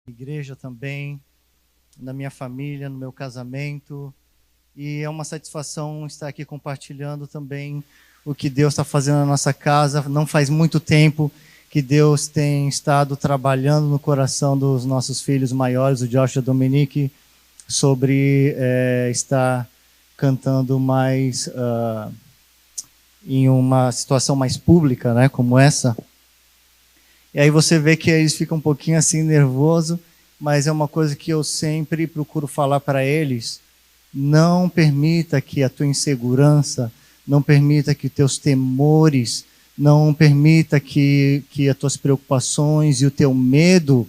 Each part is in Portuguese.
Igreja também, na minha família, no meu casamento. E é uma satisfação estar aqui compartilhando também o que Deus está fazendo na nossa casa. Não faz muito tempo que Deus tem estado trabalhando no coração dos nossos filhos maiores, o Josh e a Dominique, sobre estar cantando mais em uma situação mais pública, né, como essa. E aí você vê que eles ficam um pouquinho assim nervosos, mas é uma coisa que eu sempre procuro falar para eles. Não permita que a tua insegurança, não permita que teus temores, não permita que as tuas preocupações e o teu medo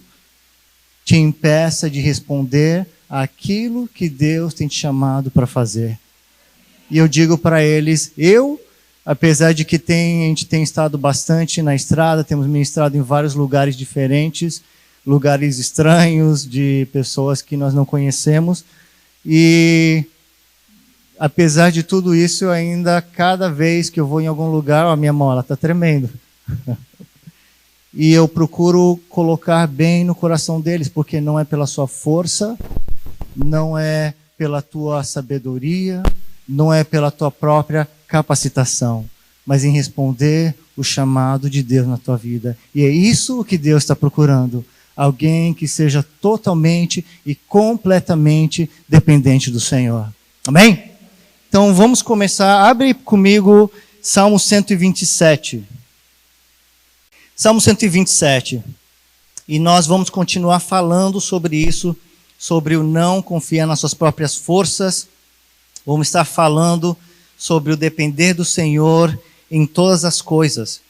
te impeça de responder àquilo que Deus tem te chamado para fazer. E eu digo para eles, apesar de que a gente tem estado bastante na estrada, temos ministrado em vários lugares diferentes, lugares estranhos, de pessoas que nós não conhecemos, e apesar de tudo isso, eu ainda, cada vez que eu vou em algum lugar, a minha mão está tremendo. E eu procuro colocar bem no coração deles, porque não é pela sua força, não é pela tua sabedoria, não é pela tua própria capacitação, mas em responder o chamado de Deus na tua vida. E é isso que Deus está procurando. Alguém que seja totalmente e completamente dependente do Senhor. Amém? Então vamos começar. Abre comigo Salmo 127. Salmo 127. E nós vamos continuar falando sobre isso, sobre o não confiar nas suas próprias forças. Vamos estar falando sobre o depender do Senhor em todas as coisas.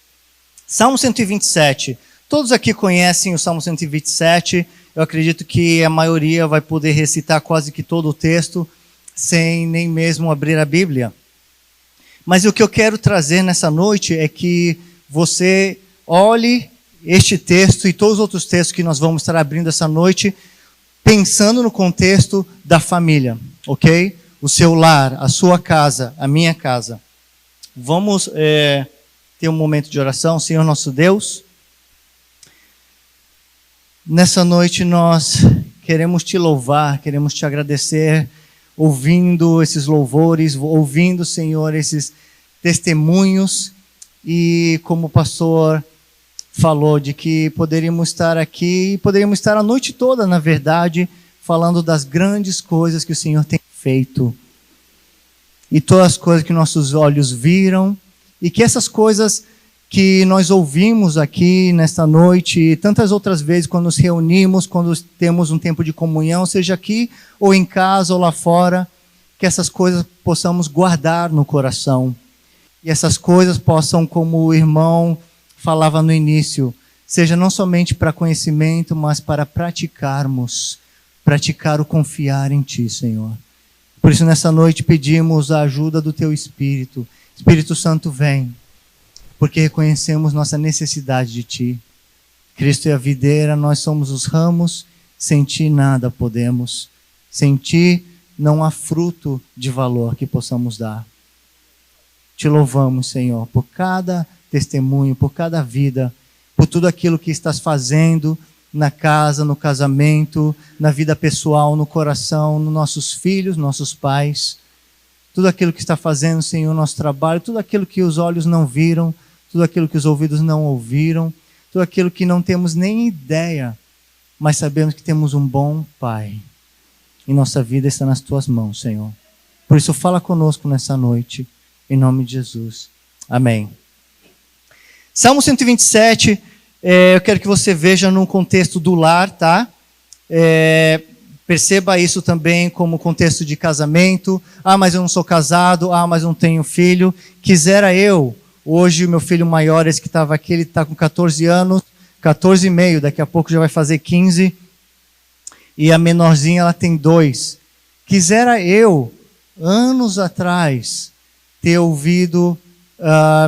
Salmo 127. Todos aqui conhecem o Salmo 127. Eu acredito que a maioria vai poder recitar quase que todo o texto, sem nem mesmo abrir a Bíblia. Mas o que eu quero trazer nessa noite é que você olhe este texto e todos os outros textos que nós vamos estar abrindo essa noite, pensando no contexto da família, ok? O seu lar, a sua casa, a minha casa. Vamos ter um momento de oração. Senhor nosso Deus, nessa noite nós queremos te louvar, queremos te agradecer, ouvindo esses louvores, ouvindo, Senhor, esses testemunhos, e como o pastor falou, de que poderíamos estar aqui, poderíamos estar a noite toda, na verdade, falando das grandes coisas que o Senhor tem feito. E todas as coisas que nossos olhos viram, e que essas coisas que nós ouvimos aqui nesta noite, e tantas outras vezes quando nos reunimos, quando temos um tempo de comunhão, seja aqui ou em casa ou lá fora, que essas coisas possamos guardar no coração. E essas coisas possam, como o irmão falava no início, seja não somente para conhecimento, mas para praticar o confiar em Ti, Senhor. Por isso, nessa noite, pedimos a ajuda do Teu Espírito. Espírito Santo, vem, porque reconhecemos nossa necessidade de Ti. Cristo é a videira, nós somos os ramos, sem Ti nada podemos. Sem Ti não há fruto de valor que possamos dar. Te louvamos, Senhor, por cada testemunho, por cada vida, por tudo aquilo que estás fazendo na casa, no casamento, na vida pessoal, no coração, nos nossos filhos, nossos pais. Tudo aquilo que está fazendo, Senhor, nosso trabalho, tudo aquilo que os olhos não viram, tudo aquilo que os ouvidos não ouviram, tudo aquilo que não temos nem ideia, mas sabemos que temos um bom Pai. E nossa vida está nas Tuas mãos, Senhor. Por isso, fala conosco nessa noite, em nome de Jesus. Amém. Salmo 127, eu quero que você veja no contexto do lar, tá? Perceba isso também como contexto de casamento. Mas eu não sou casado, mas eu não tenho filho. Quisera eu, hoje o meu filho maior, esse que estava aqui, ele está com 14 anos, 14 e meio, daqui a pouco já vai fazer 15. E a menorzinha, ela tem 2. Quisera eu, anos atrás, ter ouvido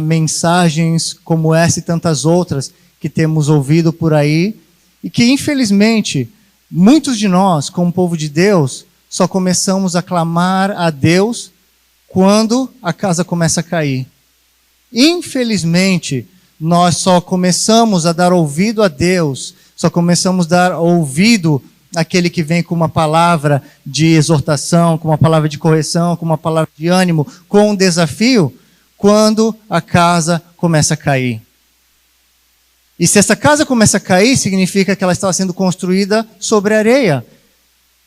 mensagens como essa e tantas outras que temos ouvido por aí, e que infelizmente muitos de nós, como povo de Deus, só começamos a clamar a Deus quando a casa começa a cair. Infelizmente, nós só começamos a dar ouvido a Deus, só começamos a dar ouvido àquele que vem com uma palavra de exortação, com uma palavra de correção, com uma palavra de ânimo, com um desafio, quando a casa começa a cair. E se essa casa começa a cair, significa que ela estava sendo construída sobre areia.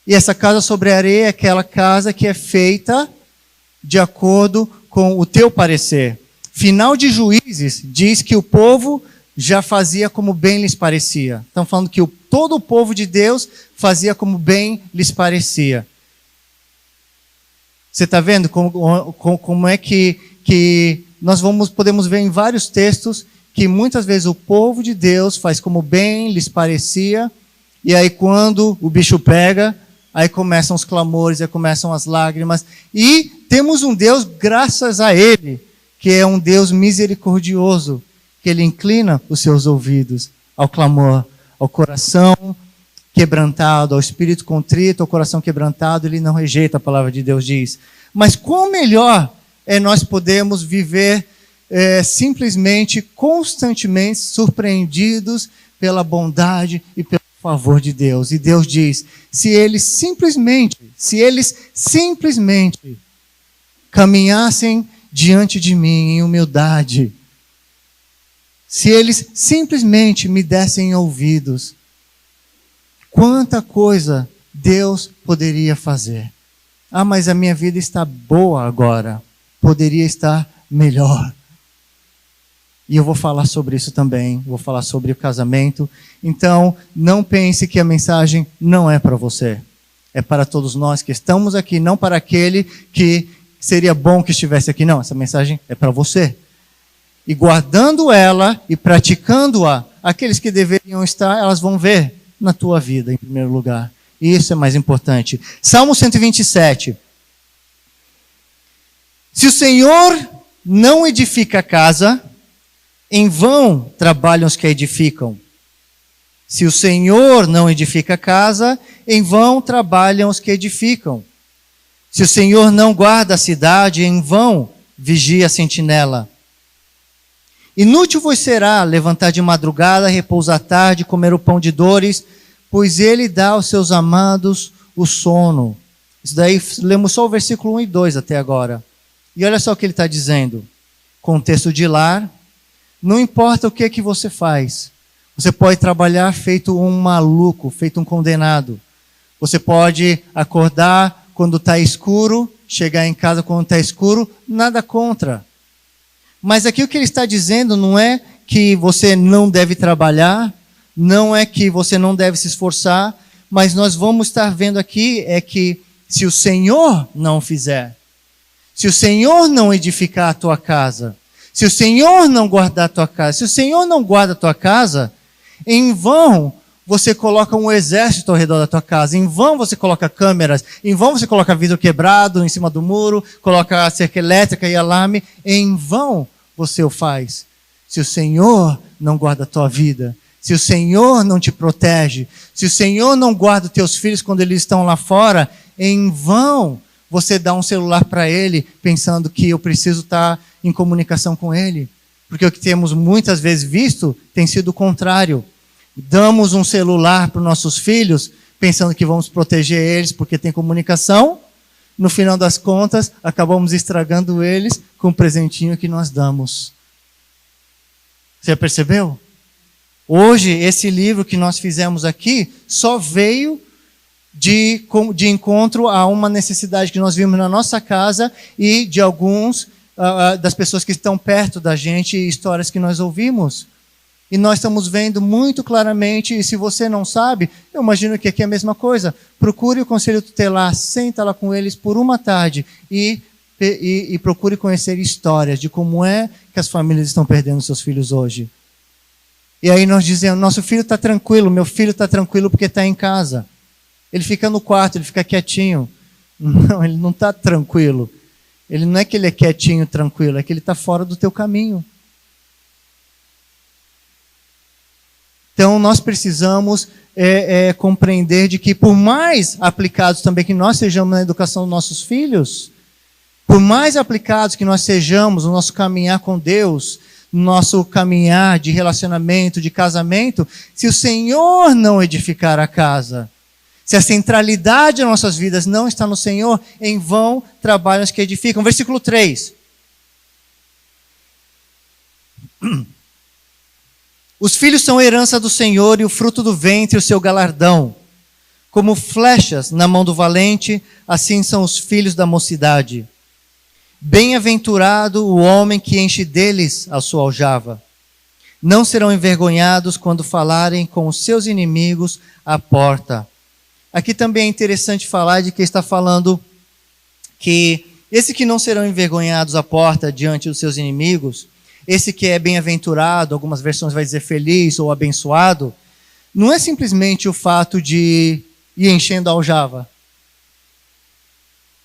E essa casa sobre areia é aquela casa que é feita de acordo com o teu parecer. Final de Juízes diz que o povo já fazia como bem lhes parecia. Estão falando que todo o povo de Deus fazia como bem lhes parecia. Você está vendo como é que nós podemos ver em vários textos que muitas vezes o povo de Deus faz como bem lhes parecia, e aí quando o bicho pega, aí começam os clamores, aí começam as lágrimas, e temos um Deus, graças a Ele, que é um Deus misericordioso, que Ele inclina os seus ouvidos ao clamor, ao coração quebrantado, ao espírito contrito, ao coração quebrantado, Ele não rejeita, a palavra de Deus diz. Mas quão melhor é nós podermos viver simplesmente, constantemente surpreendidos pela bondade e pelo favor de Deus. E Deus diz, se eles simplesmente caminhassem diante de mim em humildade, se eles simplesmente me dessem ouvidos, quanta coisa Deus poderia fazer. Ah, mas a minha vida está boa agora. Poderia estar melhor. E eu vou falar sobre isso também. Vou falar sobre o casamento. Então, não pense que a mensagem não é para você. É para todos nós que estamos aqui, não para aquele que seria bom que estivesse aqui. Não, essa mensagem é para você. E guardando ela e praticando-a, aqueles que deveriam estar, elas vão ver na tua vida, em primeiro lugar. E isso é mais importante. Salmo 127. Se o Senhor não edifica a casa, em vão trabalham os que a edificam. Se o Senhor não edifica a casa, em vão trabalham os que edificam. Se o Senhor não guarda a cidade, em vão vigia a sentinela. Inútil vos será levantar de madrugada, repousar à tarde, comer o pão de dores, pois Ele dá aos seus amados o sono. Isso daí, lemos só o versículo 1 e 2 até agora. E olha só o que ele está dizendo. Contexto de lar. Não importa o que você faz. Você pode trabalhar feito um maluco, feito um condenado. Você pode acordar quando está escuro, chegar em casa quando está escuro, nada contra. Mas aqui o que ele está dizendo não é que você não deve trabalhar, não é que você não deve se esforçar, mas nós vamos estar vendo aqui é que se o Senhor não fizer, se o Senhor não edificar a tua casa, se o Senhor não guardar a tua casa, se o Senhor não guarda a tua casa, em vão você coloca um exército ao redor da tua casa, em vão você coloca câmeras, em vão você coloca vidro quebrado em cima do muro, coloca cerca elétrica e alarme, em vão você o faz. Se o Senhor não guarda a tua vida, se o Senhor não te protege, se o Senhor não guarda os teus filhos quando eles estão lá fora, em vão você dá um celular para ele, pensando que eu preciso estar em comunicação com ele. Porque o que temos muitas vezes visto tem sido o contrário. Damos um celular para os nossos filhos, pensando que vamos proteger eles porque tem comunicação. No final das contas, acabamos estragando eles com o presentinho que nós damos. Você já percebeu? Hoje, esse livro que nós fizemos aqui só veio de encontro a uma necessidade que nós vimos na nossa casa e de alguns das pessoas que estão perto da gente e histórias que nós ouvimos. E nós estamos vendo muito claramente, e se você não sabe, eu imagino que aqui é a mesma coisa. Procure o Conselho Tutelar, senta lá com eles por uma tarde e procure conhecer histórias de como é que as famílias estão perdendo seus filhos hoje. E aí nós dizemos, nosso filho está tranquilo, meu filho está tranquilo porque está em casa. Ele fica no quarto, ele fica quietinho. Não, ele não está tranquilo. Ele não é que ele é quietinho, tranquilo, é que ele está fora do teu caminho. Então nós precisamos compreender de que por mais aplicados também que nós sejamos na educação dos nossos filhos, por mais aplicados que nós sejamos no nosso caminhar com Deus, no nosso caminhar de relacionamento, de casamento, se o Senhor não edificar a casa. Se a centralidade das nossas vidas não está no Senhor, em vão trabalham os que edificam. Versículo 3. Os filhos são herança do Senhor e o fruto do ventre o seu galardão. Como flechas na mão do valente, assim são os filhos da mocidade. Bem-aventurado o homem que enche deles a sua aljava. Não serão envergonhados quando falarem com os seus inimigos à porta. Aqui também é interessante falar de que está falando que esse que não serão envergonhados à porta diante dos seus inimigos, esse que é bem-aventurado, algumas versões vai dizer feliz ou abençoado, não é simplesmente o fato de ir enchendo a aljava,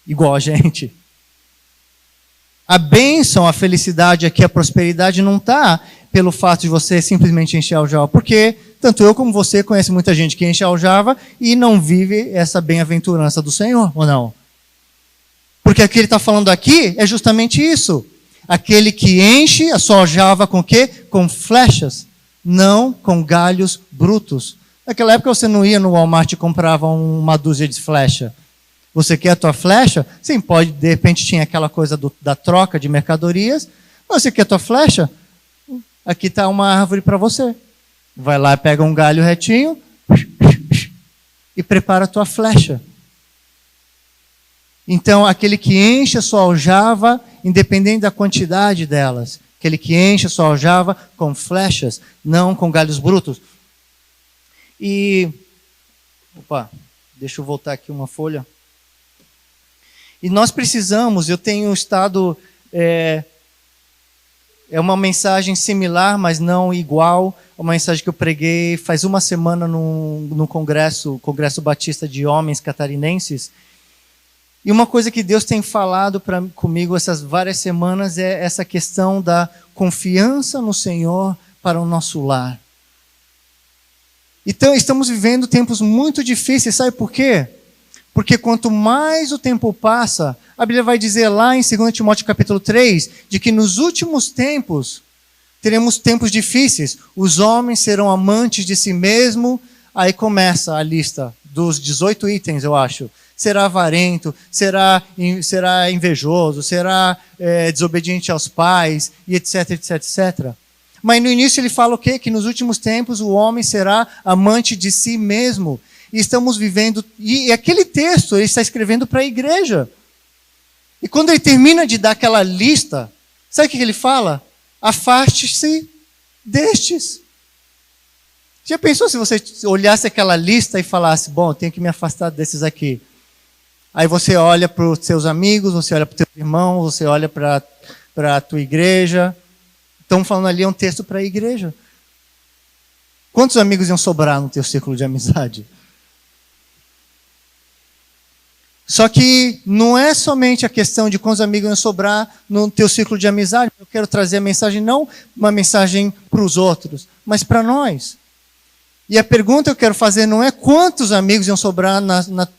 igual a gente. A bênção, a felicidade aqui, a prosperidade não está pelo fato de você simplesmente encher a aljava, porque tanto eu como você conhece muita gente que enche a aljava e não vive essa bem-aventurança do Senhor, ou não? Porque o que ele está falando aqui é justamente isso. Aquele que enche a sua aljava com o quê? Com flechas, não com galhos brutos. Naquela época você não ia no Walmart e comprava uma dúzia de flecha. Você quer a tua flecha? Sim, pode, de repente tinha aquela coisa da troca de mercadorias. Mas você quer a tua flecha? Aqui está uma árvore para você. Vai lá, pega um galho retinho e prepara a tua flecha. Então, aquele que enche a sua aljava, independente da quantidade delas, aquele que enche a sua aljava com flechas, não com galhos brutos. E, deixa eu voltar aqui uma folha. E nós precisamos, eu tenho estado, é uma mensagem similar, mas não igual, uma mensagem que eu preguei faz uma semana no Congresso Batista de Homens Catarinenses. E uma coisa que Deus tem falado comigo essas várias semanas é essa questão da confiança no Senhor para o nosso lar. Então, estamos vivendo tempos muito difíceis, sabe por quê? Porque quanto mais o tempo passa, a Bíblia vai dizer lá em 2 Timóteo capítulo 3, de que nos últimos tempos, teremos tempos difíceis. Os homens serão amantes de si mesmo. Aí começa a lista dos 18 itens, eu acho. Será avarento, será invejoso, será desobediente aos pais, e etc, etc, etc. Mas no início ele fala o quê? Que nos últimos tempos o homem será amante de si mesmo. E estamos vivendo... E aquele texto ele está escrevendo para a igreja. E quando ele termina de dar aquela lista, sabe o que ele fala? Afaste-se destes. Já pensou se você olhasse aquela lista e falasse, bom, eu tenho que me afastar desses aqui. Aí você olha para os seus amigos, você olha para os teus irmãos, você olha para a tua igreja. Estão falando ali, é um texto para a igreja. Quantos amigos iam sobrar no teu círculo de amizade? Só que não é somente a questão de quantos amigos iam sobrar no teu círculo de amizade. Eu quero trazer a mensagem, não uma mensagem para os outros, mas para nós. E a pergunta que eu quero fazer não é quantos amigos iam sobrar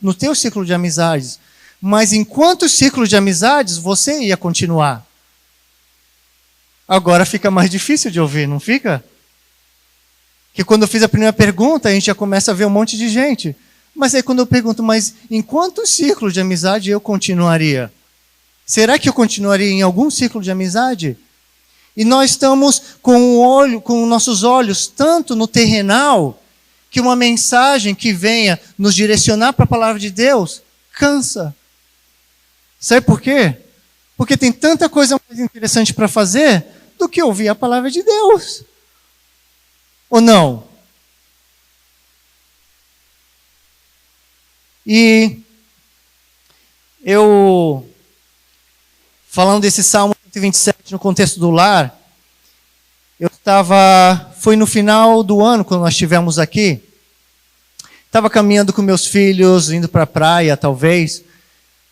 no teu círculo de amizades, mas em quantos círculos de amizades você ia continuar. Agora fica mais difícil de ouvir, não fica? Que quando eu fiz a primeira pergunta, a gente já começa a ver um monte de gente. Mas aí quando eu pergunto, mas em quantos círculos de amizade eu continuaria? Será que eu continuaria em algum círculo de amizade? E nós estamos com nossos olhos tanto no terrenal, que uma mensagem que venha nos direcionar para a palavra de Deus, cansa. Sabe por quê? Porque tem tanta coisa mais interessante para fazer do que ouvir a palavra de Deus. Ou não? E eu, falando desse Salmo 127 no contexto do lar, foi no final do ano, quando nós estivemos aqui, estava caminhando com meus filhos, indo para a praia, talvez,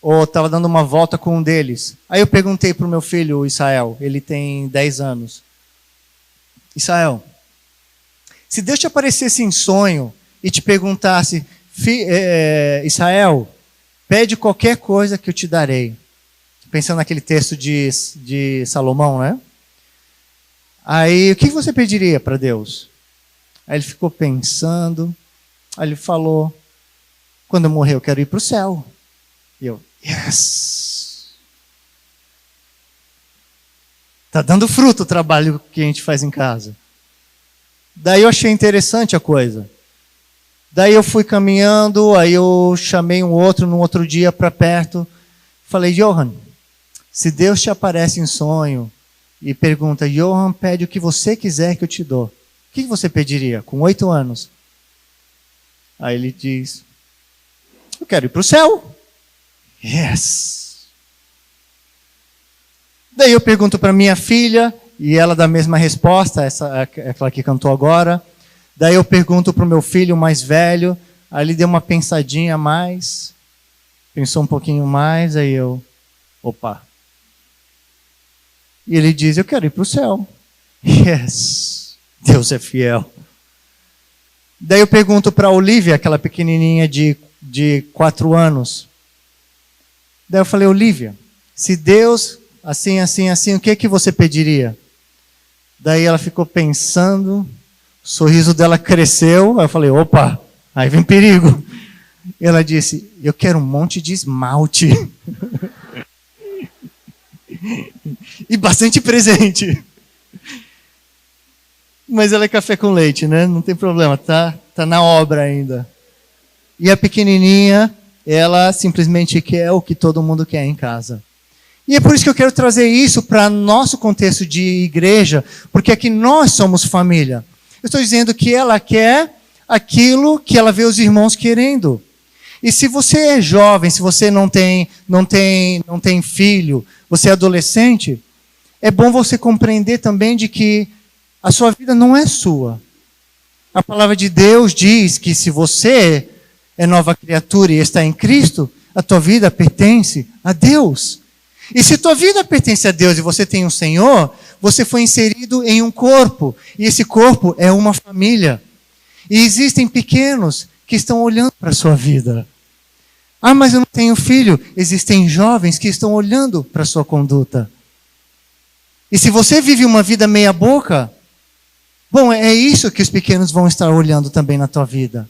ou estava dando uma volta com um deles. Aí eu perguntei para o meu filho, Israel, ele tem 10 anos. Israel, se Deus te aparecesse em sonho e te perguntasse, Israel, pede qualquer coisa que eu te darei. Pensando naquele texto de Salomão, né? Aí, o que você pediria para Deus? Aí ele ficou pensando. Aí ele falou, quando eu morrer eu quero ir para o céu. E eu, yes! Está dando fruto o trabalho que a gente faz em casa. Daí eu achei interessante a coisa. Daí eu fui caminhando, aí eu chamei um outro no outro dia para perto. Falei, Johan, se Deus te aparece em sonho e pergunta, Johan, pede o que você quiser que eu te dou. O que você pediria com 8 anos? Aí ele diz, eu quero ir para o céu. Yes! Daí eu pergunto para minha filha, e ela dá a mesma resposta, aquela que cantou agora. Daí eu pergunto para o meu filho mais velho, aí ele deu uma pensadinha a mais, pensou um pouquinho mais, aí eu, opa. E ele diz, eu quero ir para o céu. Yes! Deus é fiel. Daí eu pergunto para a Olivia, aquela pequenininha de 4 anos. Daí eu falei, Olivia, se Deus, assim, o que você pediria? Daí ela ficou pensando, o sorriso dela cresceu, aí eu falei, opa, aí vem perigo. E ela disse, eu quero um monte de esmalte. E bastante presente. Mas ela é café com leite, né? Não tem problema, tá na obra ainda. E a pequenininha, ela simplesmente quer o que todo mundo quer em casa. E é por isso que eu quero trazer isso para nosso contexto de igreja, porque aqui nós somos família. Eu estou dizendo que ela quer aquilo que ela vê os irmãos querendo. E se você é jovem, se você não tem filho, você é adolescente, é bom você compreender também de que a sua vida não é sua. A palavra de Deus diz que se você é nova criatura e está em Cristo, a tua vida pertence a Deus. E se tua vida pertence a Deus e você tem um Senhor, você foi inserido em um corpo. E esse corpo é uma família. E existem pequenos que estão olhando para a sua vida. Ah, mas eu não tenho filho. Existem jovens que estão olhando para a sua conduta. E se você vive uma vida meia boca, bom, é isso que os pequenos vão estar olhando também na tua vida.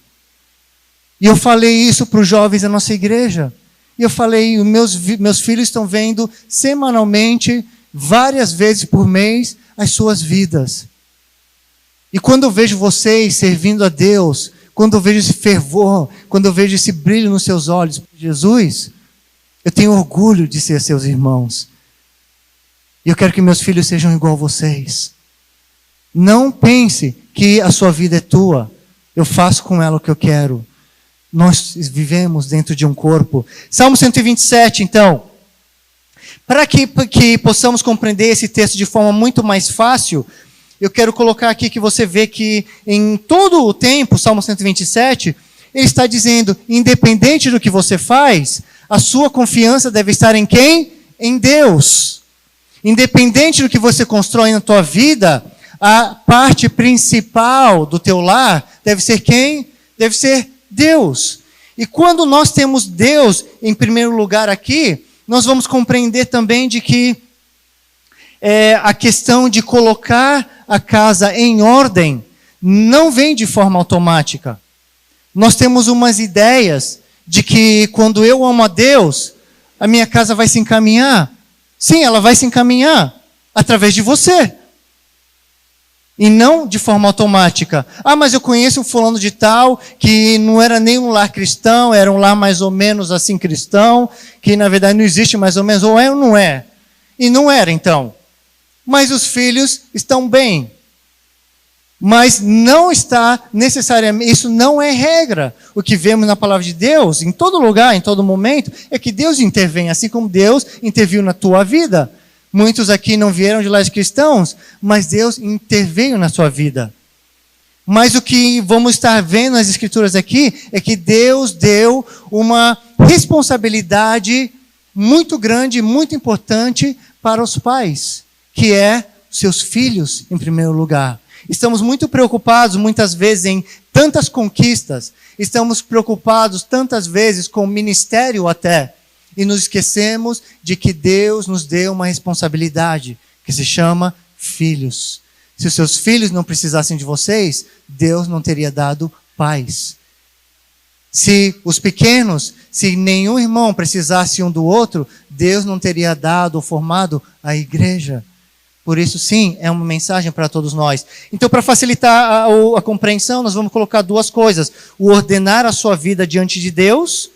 E eu falei isso para os jovens da nossa igreja. E eu falei, meus filhos estão vendo semanalmente, várias vezes por mês, as suas vidas. E quando eu vejo vocês servindo a Deus, quando eu vejo esse fervor, quando eu vejo esse brilho nos seus olhos por Jesus, eu tenho orgulho de ser seus irmãos. E eu quero que meus filhos sejam igual a vocês. Não pense que a sua vida é tua. Eu faço com ela o que eu quero. Nós vivemos dentro de um corpo. Salmo 127, então. Para que possamos compreender esse texto de forma muito mais fácil, eu quero colocar aqui que você vê que em todo o tempo, Salmo 127, ele está dizendo, independente do que você faz, a sua confiança deve estar em quem? Em Deus. Independente do que você constrói na tua vida, a parte principal do teu lar deve ser quem? Deve ser Deus. E quando nós temos Deus em primeiro lugar aqui, nós vamos compreender também de que a questão de colocar a casa em ordem não vem de forma automática. Nós temos umas ideias de que quando eu amo a Deus, a minha casa vai se encaminhar. Sim, ela vai se encaminhar através de você. E não de forma automática. Ah, mas eu conheço um fulano de tal que não era nem um lar cristão, era um lar mais ou menos assim cristão, que na verdade não existe mais ou menos, ou é ou não é. E não era então. Mas os filhos estão bem. Mas não está necessariamente, isso não é regra. O que vemos na palavra de Deus, em todo lugar, em todo momento, é que Deus intervém, assim como Deus interviu na tua vida. Muitos aqui não vieram de lares cristãos, mas Deus interveio na sua vida. Mas o que vamos estar vendo nas Escrituras aqui é que Deus deu uma responsabilidade muito grande, muito importante para os pais, que é seus filhos em primeiro lugar. Estamos muito preocupados muitas vezes em tantas conquistas, estamos preocupados tantas vezes com o ministério até, e nos esquecemos de que Deus nos deu uma responsabilidade que se chama filhos. Se os seus filhos não precisassem de vocês, Deus não teria dado paz. Se os pequenos, se nenhum irmão precisasse um do outro, Deus não teria dado ou formado a igreja. Por isso, sim, é uma mensagem para todos nós. Então, para facilitar a compreensão, nós vamos colocar duas coisas. O ordenar a sua vida diante de Deus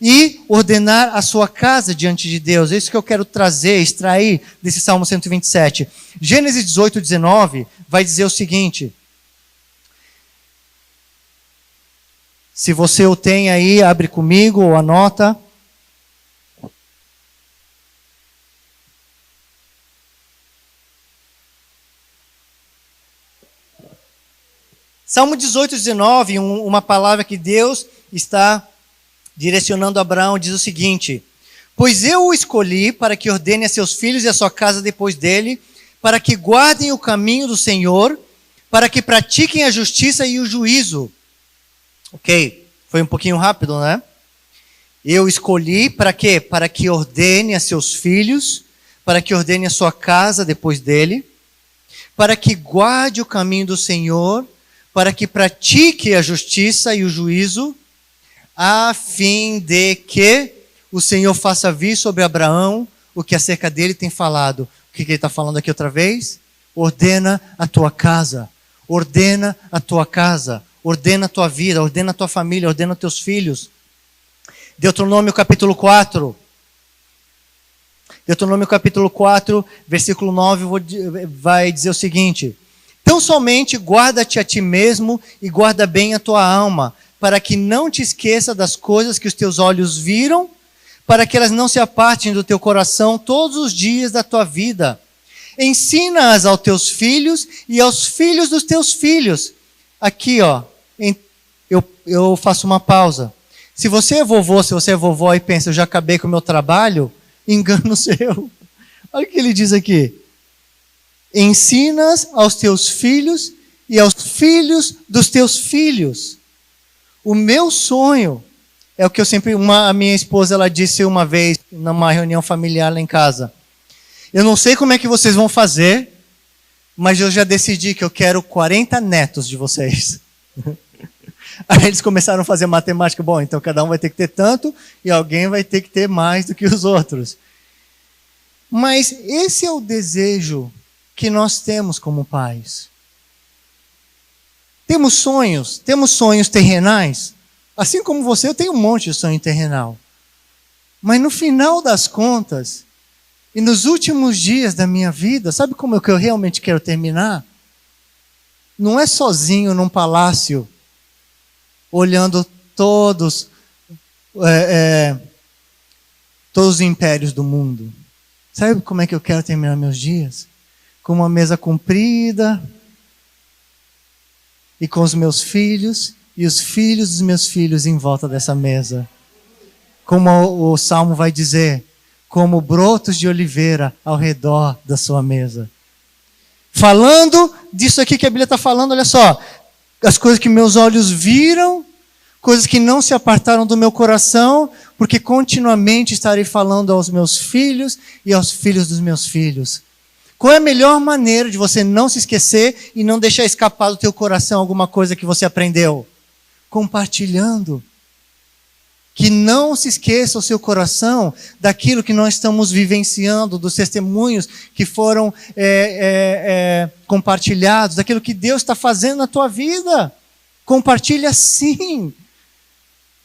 e ordenar a sua casa diante de Deus. É isso que eu quero trazer, extrair desse Salmo 127. Gênesis 18, 19 vai dizer o seguinte. Se você o tem aí, abre comigo ou anota. Salmo 18, 19, uma palavra que Deus está direcionando a Abraão, diz o seguinte: pois eu o escolhi para que ordene a seus filhos e a sua casa depois dele, para que guardem o caminho do Senhor, para que pratiquem a justiça e o juízo. Ok, foi um pouquinho rápido, né? Eu escolhi para quê? Para que ordene a seus filhos, para que ordene a sua casa depois dele, para que guarde o caminho do Senhor, para que pratique a justiça e o juízo, a fim de que o Senhor faça vir sobre Abraão o que acerca dele tem falado. O que ele está falando aqui outra vez? Ordena a tua casa, ordena a tua casa, ordena a tua vida, ordena a tua família, ordena os teus filhos. Deuteronômio capítulo 4. Deuteronômio capítulo 4, versículo 9, vai dizer o seguinte: tão somente guarda-te a ti mesmo e guarda bem a tua alma, para que não te esqueça das coisas que os teus olhos viram, para que elas não se apartem do teu coração todos os dias da tua vida. Ensina-as aos teus filhos e aos filhos dos teus filhos. Aqui, ó, eu faço uma pausa. Se você é vovô, se você é vovó e pensa, eu já acabei com o meu trabalho, engano seu. Olha o que ele diz aqui. Ensinas aos teus filhos e aos filhos dos teus filhos. O meu sonho é o que eu sempre... a minha esposa, ela disse uma vez, numa reunião familiar lá em casa. Eu não sei como é que vocês vão fazer, mas eu já decidi que eu quero 40 netos de vocês. Aí eles começaram a fazer matemática. Bom, então cada um vai ter que ter tanto e alguém vai ter que ter mais do que os outros. Mas esse é o desejo que nós temos como pais. Temos sonhos terrenais. Assim como você, eu tenho um monte de sonho terrenal. Mas no final das contas, e nos últimos dias da minha vida, sabe como é que eu realmente quero terminar? Não é sozinho num palácio, olhando todos os impérios do mundo. Sabe como é que eu quero terminar meus dias? Com uma mesa comprida, e com os meus filhos, e os filhos dos meus filhos em volta dessa mesa. Como o Salmo vai dizer, como brotos de oliveira ao redor da sua mesa. Falando disso aqui que a Bíblia está falando, olha só, as coisas que meus olhos viram, coisas que não se apartaram do meu coração, porque continuamente estarei falando aos meus filhos e aos filhos dos meus filhos. Qual é a melhor maneira de você não se esquecer e não deixar escapar do teu coração alguma coisa que você aprendeu? Compartilhando. Que não se esqueça o seu coração daquilo que nós estamos vivenciando, dos testemunhos que foram compartilhados, daquilo que Deus está fazendo na tua vida. Compartilha sim.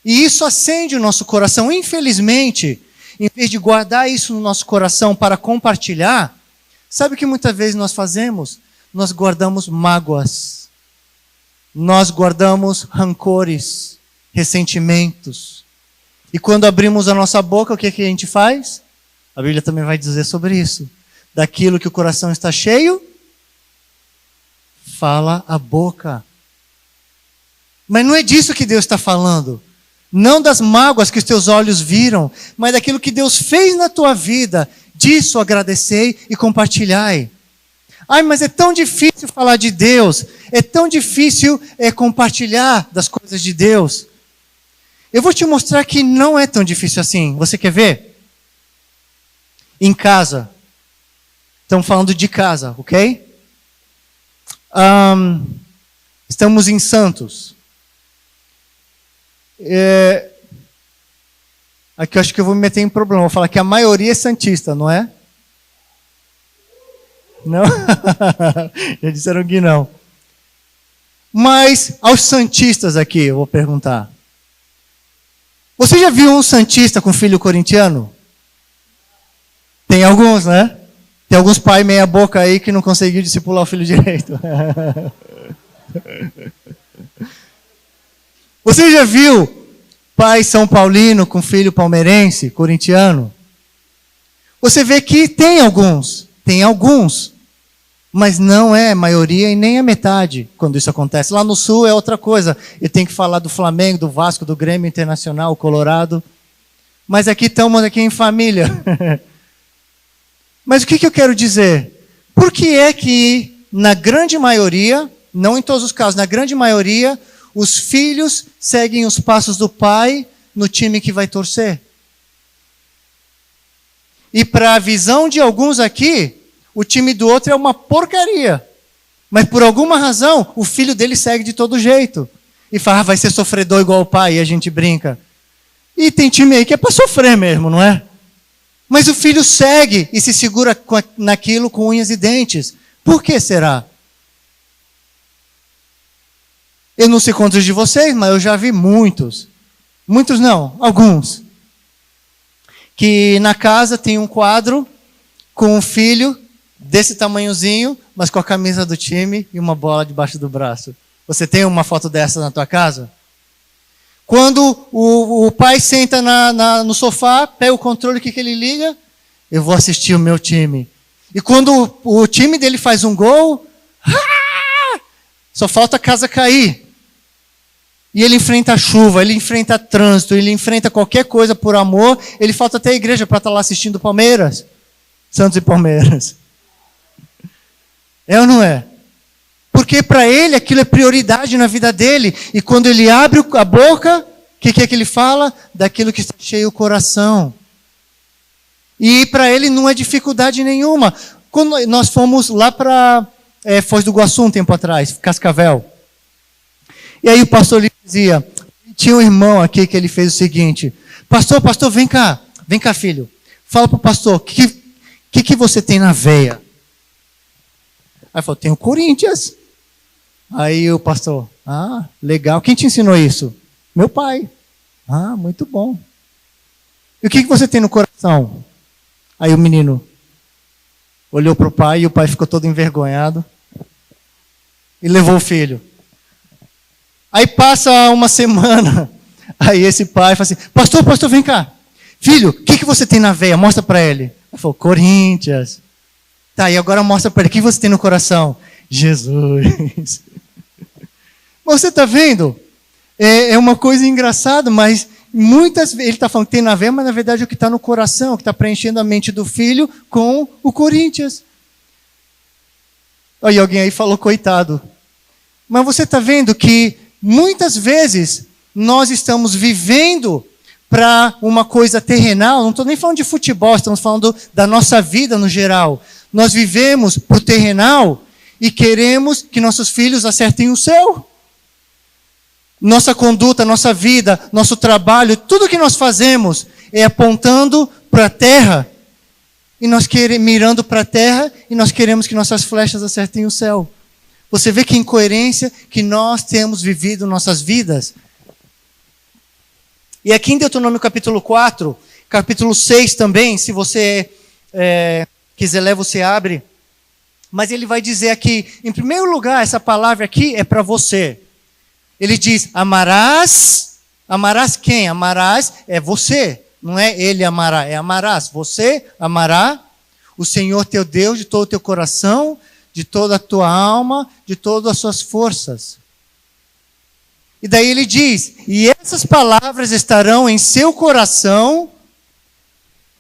E isso acende o nosso coração. Infelizmente, em vez de guardar isso no nosso coração para compartilhar, sabe o que muitas vezes nós fazemos? Nós guardamos mágoas. Nós guardamos rancores, ressentimentos. E quando abrimos a nossa boca, o que a gente faz? A Bíblia também vai dizer sobre isso. Daquilo que o coração está cheio, fala a boca. Mas não é disso que Deus está falando. Não das mágoas que os teus olhos viram, mas daquilo que Deus fez na tua vida. Disso agradecei e compartilhai. Ai, mas é tão difícil falar de Deus. É tão difícil compartilhar das coisas de Deus. Eu vou te mostrar que não é tão difícil assim. Você quer ver? Em casa. Estamos falando de casa, ok? Estamos em Santos. Aqui eu acho que eu vou me meter em problema. Vou falar que a maioria é santista, não é? Não? Já disseram que não. Mas aos santistas aqui, eu vou perguntar. Você já viu um santista com filho corintiano? Tem alguns, né? Tem alguns pais meia boca aí que não conseguiu discipular o filho direito. Você já viu pai São Paulino com filho palmeirense, corintiano? Você vê que tem alguns, mas não é a maioria e nem a metade quando isso acontece. Lá no Sul é outra coisa. Eu tenho que falar do Flamengo, do Vasco, do Grêmio Internacional, Colorado. Mas aqui estamos aqui em família. Mas o que eu quero dizer? Por que é que na grande maioria, não em todos os casos, na grande maioria, os filhos seguem os passos do pai no time que vai torcer? E para a visão de alguns aqui, o time do outro é uma porcaria. Mas por alguma razão, o filho dele segue de todo jeito. E fala, vai ser sofredor igual o pai, e a gente brinca. E tem time aí que é para sofrer mesmo, não é? Mas o filho segue e se segura naquilo com unhas e dentes. Por que será? Eu não sei quantos de vocês, mas eu já vi muitos. Muitos não, alguns. Que na casa tem um quadro com um filho desse tamanhozinho, mas com a camisa do time e uma bola debaixo do braço. Você tem uma foto dessa na tua casa? Quando o pai senta no sofá, pega o controle, o que ele liga? Eu vou assistir o meu time. E quando o time dele faz um gol, só falta a casa cair. E ele enfrenta a chuva, ele enfrenta trânsito, ele enfrenta qualquer coisa por amor. Ele falta até a igreja para estar lá assistindo Palmeiras. Santos e Palmeiras. É ou não é? Porque para ele aquilo é prioridade na vida dele. E quando ele abre a boca, o que é que ele fala? Daquilo que está cheio o coração. E para ele não é dificuldade nenhuma. Quando nós fomos lá para Foz do Iguaçu um tempo atrás, Cascavel. E aí o pastor lhe dizia, tinha um irmão aqui que ele fez o seguinte, pastor, vem cá filho, fala para o pastor, o que você tem na veia? Aí falou, tenho Corinthians. Aí o pastor, legal, quem te ensinou isso? Meu pai. Muito bom. E o que você tem no coração? Aí o menino olhou para o pai e o pai ficou todo envergonhado e levou o filho. Aí passa uma semana, aí esse pai fala assim, pastor, vem cá. Filho, o que você tem na veia? Mostra para ele. Ele falou, Corinthians. Tá, e agora mostra para ele, o que você tem no coração? Jesus. Você está vendo? É uma coisa engraçada, mas muitas vezes, ele está falando que tem na veia, mas na verdade é o que está no coração, que está preenchendo a mente do filho com o Corinthians. Aí alguém aí falou, coitado. Mas você está vendo que muitas vezes nós estamos vivendo para uma coisa terrenal, não estou nem falando de futebol, estamos falando da nossa vida no geral. Nós vivemos para o terrenal e queremos que nossos filhos acertem o céu. Nossa conduta, nossa vida, nosso trabalho, tudo que nós fazemos é apontando para a terra. E nós mirando para a terra e nós queremos que nossas flechas acertem o céu. Você vê que incoerência que nós temos vivido nossas vidas. E aqui em Deuteronômio capítulo 4, capítulo 6 também, se você quiser ler, você abre. Mas ele vai dizer aqui, em primeiro lugar, essa palavra aqui é para você. Ele diz, amarás quem? Amarás é você, não é ele amará, é amarás. Você amará o Senhor teu Deus de todo o teu coração, de toda a tua alma, de todas as suas forças. E daí ele diz, e essas palavras estarão em seu coração,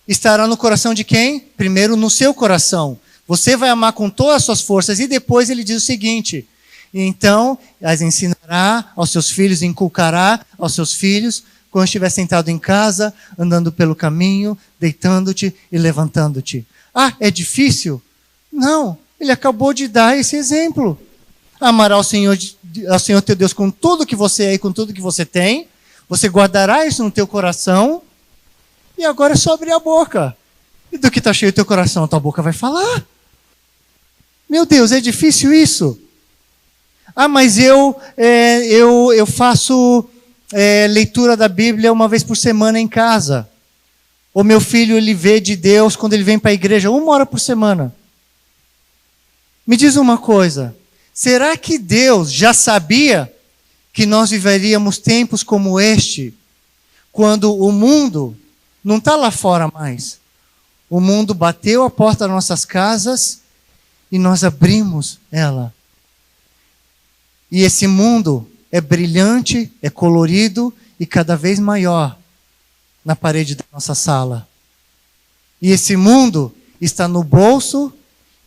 estarão no coração de quem? Primeiro no seu coração. Você vai amar com todas as suas forças. E depois ele diz o seguinte, então as ensinará aos seus filhos, inculcará aos seus filhos, quando estiver sentado em casa, andando pelo caminho, deitando-te e levantando-te. É difícil? Não. Ele acabou de dar esse exemplo. Amará ao Senhor teu Deus com tudo que você é e com tudo que você tem. Você guardará isso no teu coração. E agora é só abrir a boca. E do que está cheio o teu coração, a tua boca vai falar. Meu Deus, é difícil isso? Ah, mas eu faço leitura da Bíblia uma vez por semana em casa. O meu filho, ele vê de Deus quando ele vem para a igreja 1 hora por semana. Me diz uma coisa. Será que Deus já sabia que nós viveríamos tempos como este, quando o mundo não está lá fora mais? O mundo bateu a porta das nossas casas e nós abrimos ela. E esse mundo é brilhante, é colorido e cada vez maior na parede da nossa sala. E esse mundo está no bolso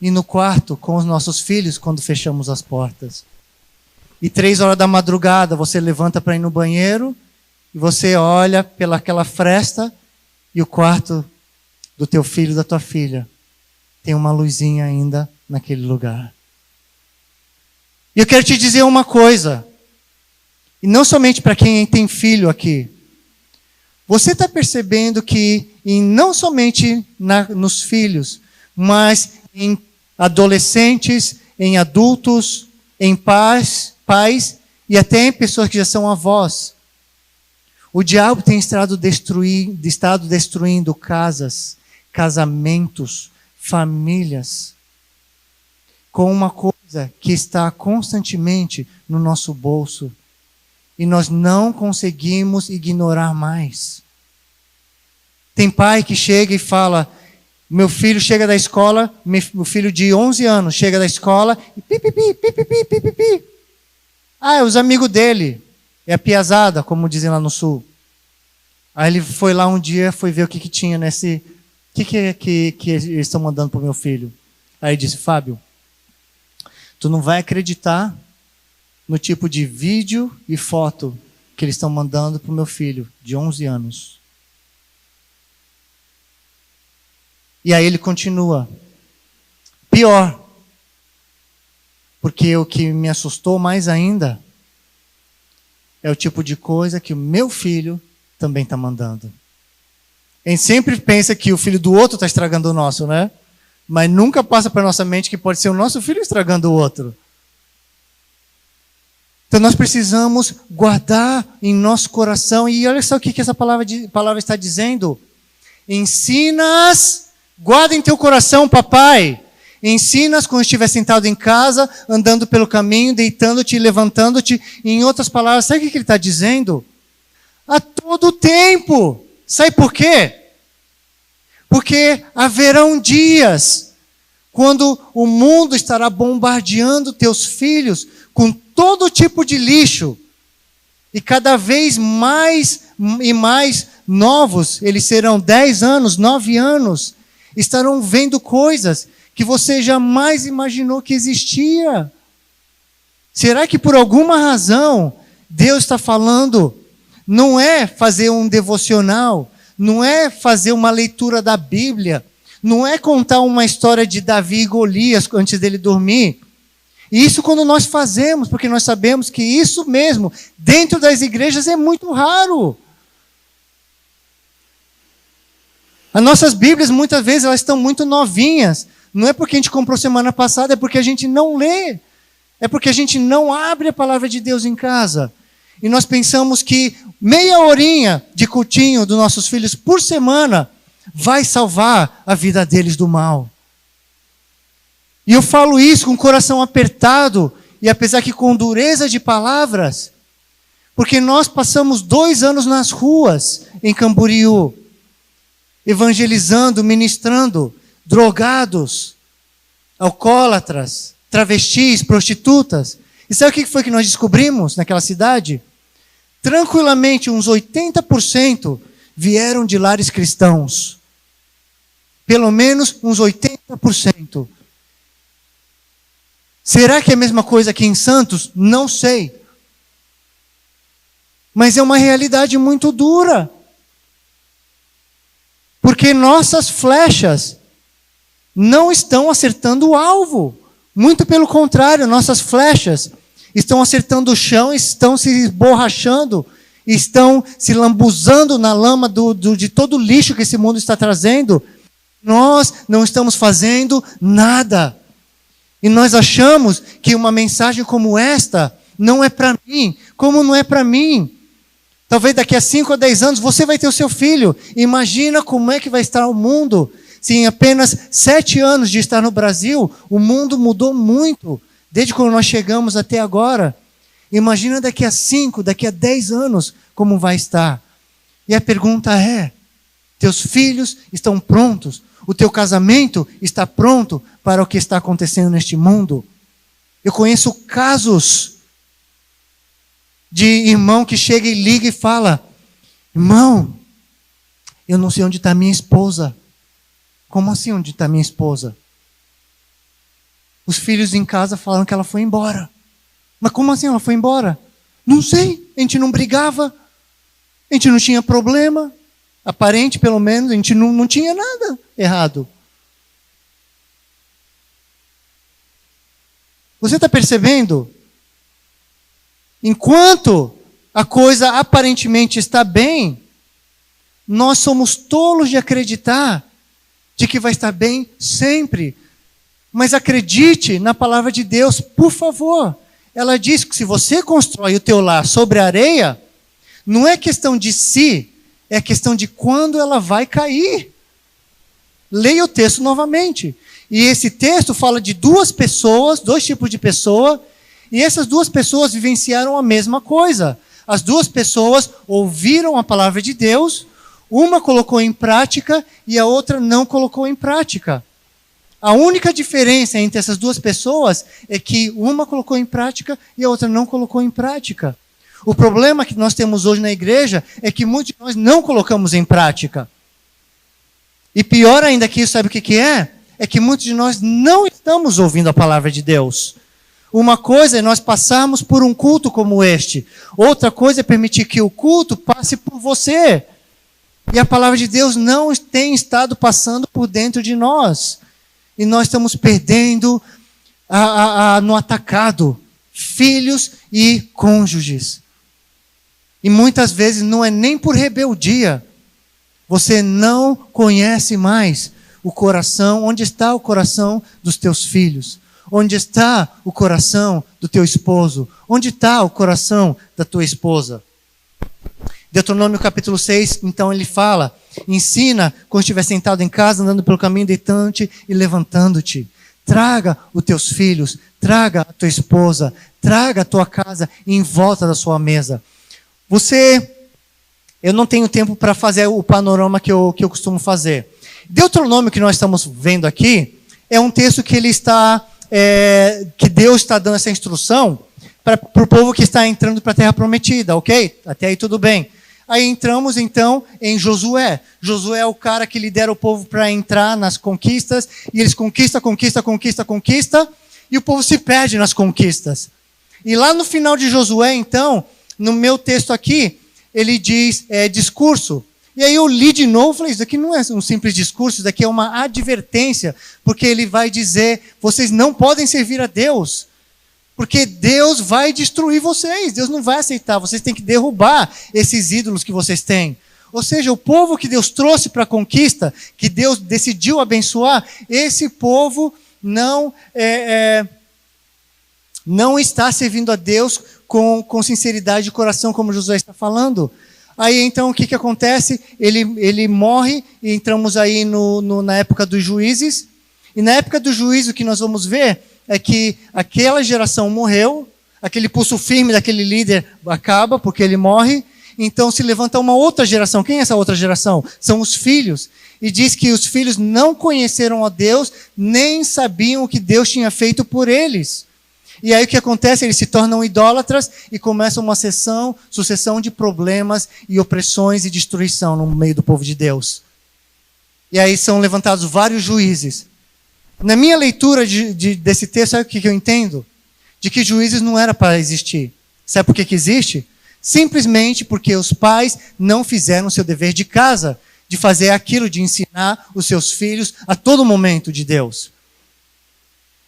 e no quarto com os nossos filhos quando fechamos as portas. E 3 horas da madrugada você levanta para ir no banheiro e você olha pelaquela fresta e o quarto do teu filho e da tua filha tem uma luzinha ainda naquele lugar. E eu quero te dizer uma coisa, e não somente para quem tem filho aqui. Você está percebendo que, não somente nos filhos, mas em adolescentes, em adultos, em pais e até em pessoas que já são avós, o diabo tem estado destruindo casas, casamentos, famílias, com uma coisa que está constantemente no nosso bolso. E nós não conseguimos ignorar mais. Tem pai que chega e fala, meu filho chega da escola, meu filho de 11 anos chega da escola e pipipi, pipipi, pipipi. Ah, é os amigos dele. É a piazada, como dizem lá no sul. Aí ele foi lá um dia, foi ver o que tinha nesse... O que eles estão mandando para o meu filho? Aí ele disse, Fábio, tu não vai acreditar no tipo de vídeo e foto que eles estão mandando para o meu filho, de 11 anos. E aí ele continua. Pior. Porque o que me assustou mais ainda é o tipo de coisa que o meu filho também está mandando. A gente sempre pensa que o filho do outro está estragando o nosso, né? Mas nunca passa para nossa mente que pode ser o nosso filho estragando o outro. Então nós precisamos guardar em nosso coração. E olha só o que essa palavra está dizendo. Ensina-as, guarda em teu coração, papai. Ensina-as quando estiver sentado em casa, andando pelo caminho, deitando-te e levantando-te. Em outras palavras, sabe o que ele está dizendo? A todo tempo. Sabe por quê? Porque haverão dias quando o mundo estará bombardeando teus filhos com todo tipo de lixo. E cada vez mais e mais novos, eles serão 10 anos, 9 anos, estarão vendo coisas que você jamais imaginou que existia. Será que por alguma razão Deus está falando, não é fazer um devocional, não é fazer uma leitura da Bíblia, não é contar uma história de Davi e Golias antes dele dormir. E isso quando nós fazemos, porque nós sabemos que isso mesmo, dentro das igrejas, é muito raro. As nossas Bíblias, muitas vezes, elas estão muito novinhas. Não é porque a gente comprou semana passada, é porque a gente não lê. É porque a gente não abre a palavra de Deus em casa. E nós pensamos que meia horinha de cultinho dos nossos filhos por semana vai salvar a vida deles do mal. E eu falo isso com o coração apertado, e apesar que com dureza de palavras, porque nós passamos 2 anos nas ruas em Camboriú, evangelizando, ministrando, drogados, alcoólatras, travestis, prostitutas. E sabe o que foi que nós descobrimos naquela cidade? Tranquilamente, uns 80% vieram de lares cristãos. Pelo menos uns 80%. Será que é a mesma coisa aqui em Santos? Não sei. Mas é uma realidade muito dura. Porque nossas flechas não estão acertando o alvo Muito pelo contrário, nossas flechas estão acertando o chão, estão se esborrachando, estão se lambuzando na lama de todo o lixo que esse mundo está trazendo. Nós não estamos fazendo nada. E nós achamos que uma mensagem como esta não é para mim. Como não é para mim? Talvez daqui a 5 a 10 anos você vai ter o seu filho. Imagina como é que vai estar o mundo. Se em apenas 7 anos de estar no Brasil, o mundo mudou muito. Desde quando nós chegamos até agora. Imagina daqui a 5, daqui a 10 anos como vai estar. E a pergunta é, teus filhos estão prontos? O teu casamento está pronto para o que está acontecendo neste mundo? Eu conheço casos de irmão que chega e liga e fala: irmão, eu não sei onde está minha esposa. Como assim onde está minha esposa? Os filhos em casa falam que ela foi embora. Mas como assim ela foi embora? Não sei, a gente não brigava, a gente não tinha problema. Aparente, pelo menos, a gente não tinha nada errado. Você está percebendo? Enquanto a coisa aparentemente está bem, nós somos tolos de acreditar de que vai estar bem sempre. Mas acredite na palavra de Deus, por favor. Ela diz que se você constrói o teu lar sobre a areia, não é questão de si, é questão de quando ela vai cair. Leia o texto novamente. E esse texto fala de duas pessoas, dois tipos de pessoa, e essas duas pessoas vivenciaram a mesma coisa. As duas pessoas ouviram a palavra de Deus, uma colocou em prática e a outra não colocou em prática. A única diferença entre essas duas pessoas é que uma colocou em prática e a outra não colocou em prática. O problema que nós temos hoje na igreja é que muitos de nós não colocamos em prática. E pior ainda que isso, sabe o que é? É que muitos de nós não estamos ouvindo a palavra de Deus. Uma coisa é nós passarmos por um culto como este. Outra coisa é permitir que o culto passe por você. E a palavra de Deus não tem estado passando por dentro de nós. E nós estamos perdendo no atacado filhos e cônjuges. E muitas vezes não é nem por rebeldia. Você não conhece mais o coração, onde está o coração dos teus filhos? Onde está o coração do teu esposo? Onde está o coração da tua esposa? Deuteronômio capítulo 6, então ele fala: ensina quando estiver sentado em casa, andando pelo caminho, deitando-te e levantando-te. Traga os teus filhos, traga a tua esposa, traga a tua casa em volta da sua mesa. Eu não tenho tempo para fazer o panorama que eu costumo fazer. Deuteronômio que nós estamos vendo aqui é um texto que que Deus está dando essa instrução para o povo que está entrando para a Terra Prometida, ok? Até aí tudo bem. Aí entramos então em Josué. Josué é o cara que lidera o povo para entrar nas conquistas, e eles conquistam, e o povo se perde nas conquistas. E lá no final de Josué, então, no meu texto aqui, ele diz discurso. E aí eu li de novo e falei: isso aqui não é um simples discurso, isso daqui é uma advertência, porque ele vai dizer: vocês não podem servir a Deus, porque Deus vai destruir vocês, Deus não vai aceitar, vocês têm que derrubar esses ídolos que vocês têm. Ou seja, o povo que Deus trouxe para a conquista, que Deus decidiu abençoar, esse povo não está servindo a Deus com sinceridade de coração, como Josué está falando. Aí então o que acontece? Ele morre, e entramos aí na época dos juízes. E na época do juízo o que nós vamos ver é que aquela geração morreu, aquele pulso firme daquele líder acaba porque ele morre. Então se levanta uma outra geração. Quem é essa outra geração? São os filhos. E diz que os filhos não conheceram a Deus, nem sabiam o que Deus tinha feito por eles. E aí o que acontece? Eles se tornam idólatras e começa uma sucessão de problemas e opressões e destruição no meio do povo de Deus. E aí são levantados vários juízes. Na minha leitura desse texto, sabe o que eu entendo? De que juízes não era para existir. Sabe por que existe? Simplesmente porque os pais não fizeram o seu dever de casa, de fazer aquilo, de ensinar os seus filhos a todo momento de Deus.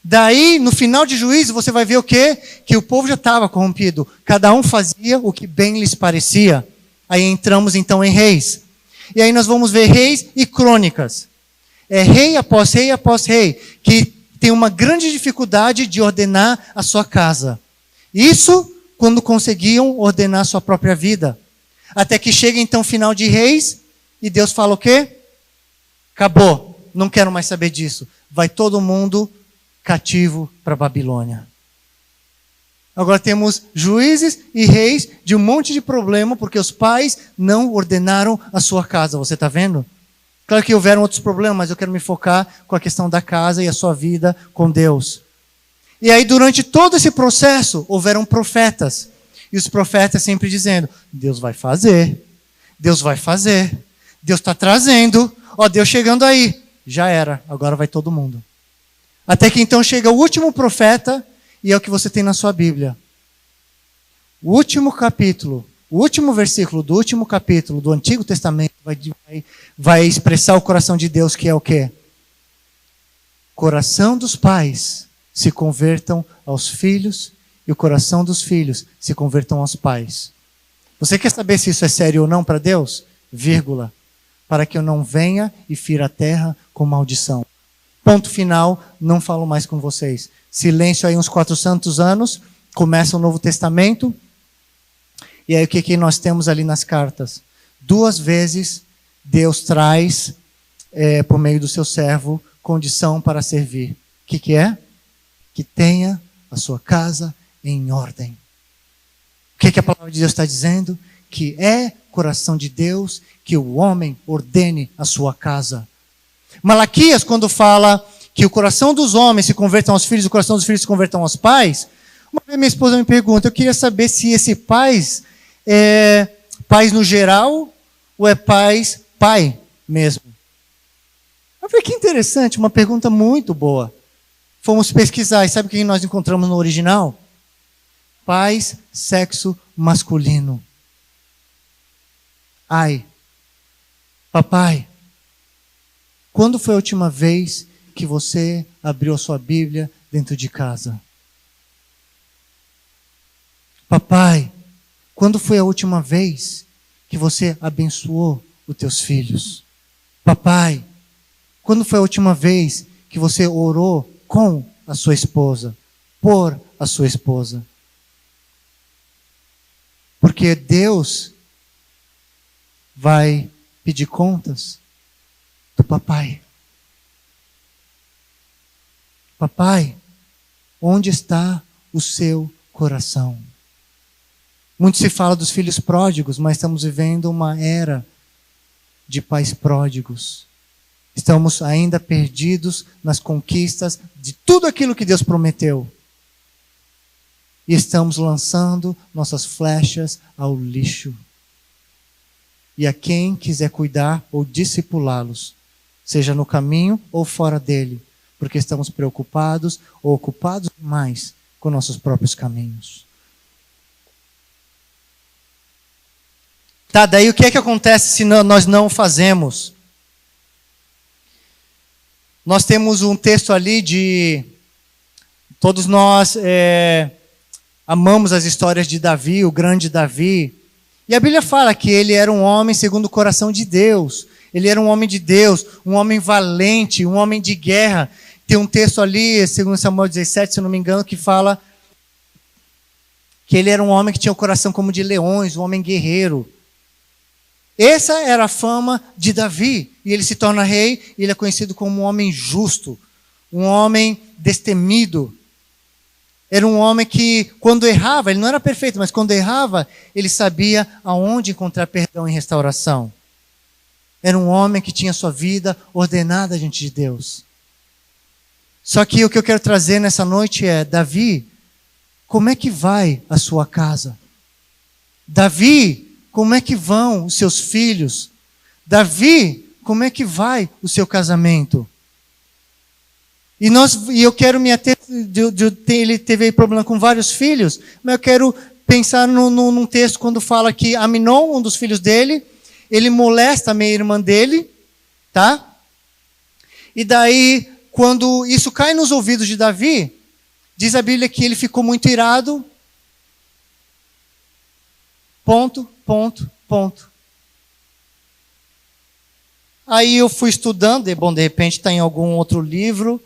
Daí, no final de Juízo, você vai ver o quê? Que o povo já estava corrompido. Cada um fazia o que bem lhes parecia. Aí entramos então em Reis. E aí nós vamos ver Reis e Crônicas. É rei após rei, que tem uma grande dificuldade de ordenar a sua casa. Isso quando conseguiam ordenar a sua própria vida. Até que chega então o final de Reis e Deus fala o quê? Acabou, não quero mais saber disso. Vai todo mundo cativo para a Babilônia. Agora temos juízes e reis de um monte de problema porque os pais não ordenaram a sua casa. Você está vendo? Claro que houveram outros problemas, mas eu quero me focar com a questão da casa e a sua vida com Deus. E aí, durante todo esse processo, houveram profetas. E os profetas sempre dizendo, Deus vai fazer, Deus vai fazer, Deus está trazendo, ó, Deus chegando aí. Já era, agora vai todo mundo. Até que então chega o último profeta, e é o que você tem na sua Bíblia. O último capítulo, o último versículo do último capítulo do Antigo Testamento vai expressar o coração de Deus, que é o quê? Coração dos pais se convertam aos filhos e o coração dos filhos se convertam aos pais. Você quer saber se isso é sério ou não para Deus? Vírgula. Para que eu não venha e fira a terra com maldição. Ponto final, não falo mais com vocês. Silêncio aí uns 400 anos, começa o Novo Testamento. E aí o que nós temos ali nas cartas? 2 vezes Deus traz, por meio do seu servo, condição para servir. O que é? Que tenha a sua casa em ordem. O que a palavra de Deus está dizendo? Que é coração de Deus que o homem ordene a sua casa. Malaquias, quando fala que o coração dos homens se convertam aos filhos e o coração dos filhos se convertam aos pais, uma vez minha esposa me pergunta, eu queria saber se esse pais é pais no geral ou é pai mesmo. Eu falei, que interessante, uma pergunta muito boa. Fomos pesquisar e sabe o que nós encontramos no original? Pais, sexo masculino. Ai, papai, quando foi a última vez que você abriu a sua Bíblia dentro de casa? Papai, quando foi a última vez que você abençoou os teus filhos? Papai, quando foi a última vez que você orou com a sua esposa, por a sua esposa? Porque Deus vai pedir contas do papai. Papai, onde está o seu coração? Muito se fala dos filhos pródigos, mas estamos vivendo uma era de pais pródigos. Estamos ainda perdidos nas conquistas de tudo aquilo que Deus prometeu. E estamos lançando nossas flechas ao lixo. E a quem quiser cuidar ou discipulá-los, seja no caminho ou fora dele, porque estamos preocupados ou ocupados demais com nossos próprios caminhos. Tá, daí o que é que acontece se nós não fazemos? Nós temos um texto ali de... Todos nós amamos as histórias de Davi, o grande Davi. E a Bíblia fala que ele era um homem segundo o coração de Deus. Ele era um homem de Deus, um homem valente, um homem de guerra. Tem um texto ali, segundo Samuel 17, se eu não me engano, que fala que ele era um homem que tinha o coração como de leões, um homem guerreiro. Essa era a fama de Davi. E ele se torna rei, e ele é conhecido como um homem justo, um homem destemido. Era um homem que, quando errava, ele não era perfeito, mas quando errava, ele sabia aonde encontrar perdão e restauração. Era um homem que tinha sua vida ordenada diante de Deus. Só que o que eu quero trazer nessa noite é, Davi, como é que vai a sua casa? Davi, como é que vão os seus filhos? Davi, como é que vai o seu casamento? E eu quero me ater, ele teve problema com vários filhos, mas eu quero pensar num texto quando fala que Aminon, um dos filhos dele, ele molesta a meia-irmã dele, tá? E daí, quando isso cai nos ouvidos de Davi, diz a Bíblia que ele ficou muito irado. Ponto, ponto, ponto. Aí eu fui estudando, e bom, de repente está em algum outro livro,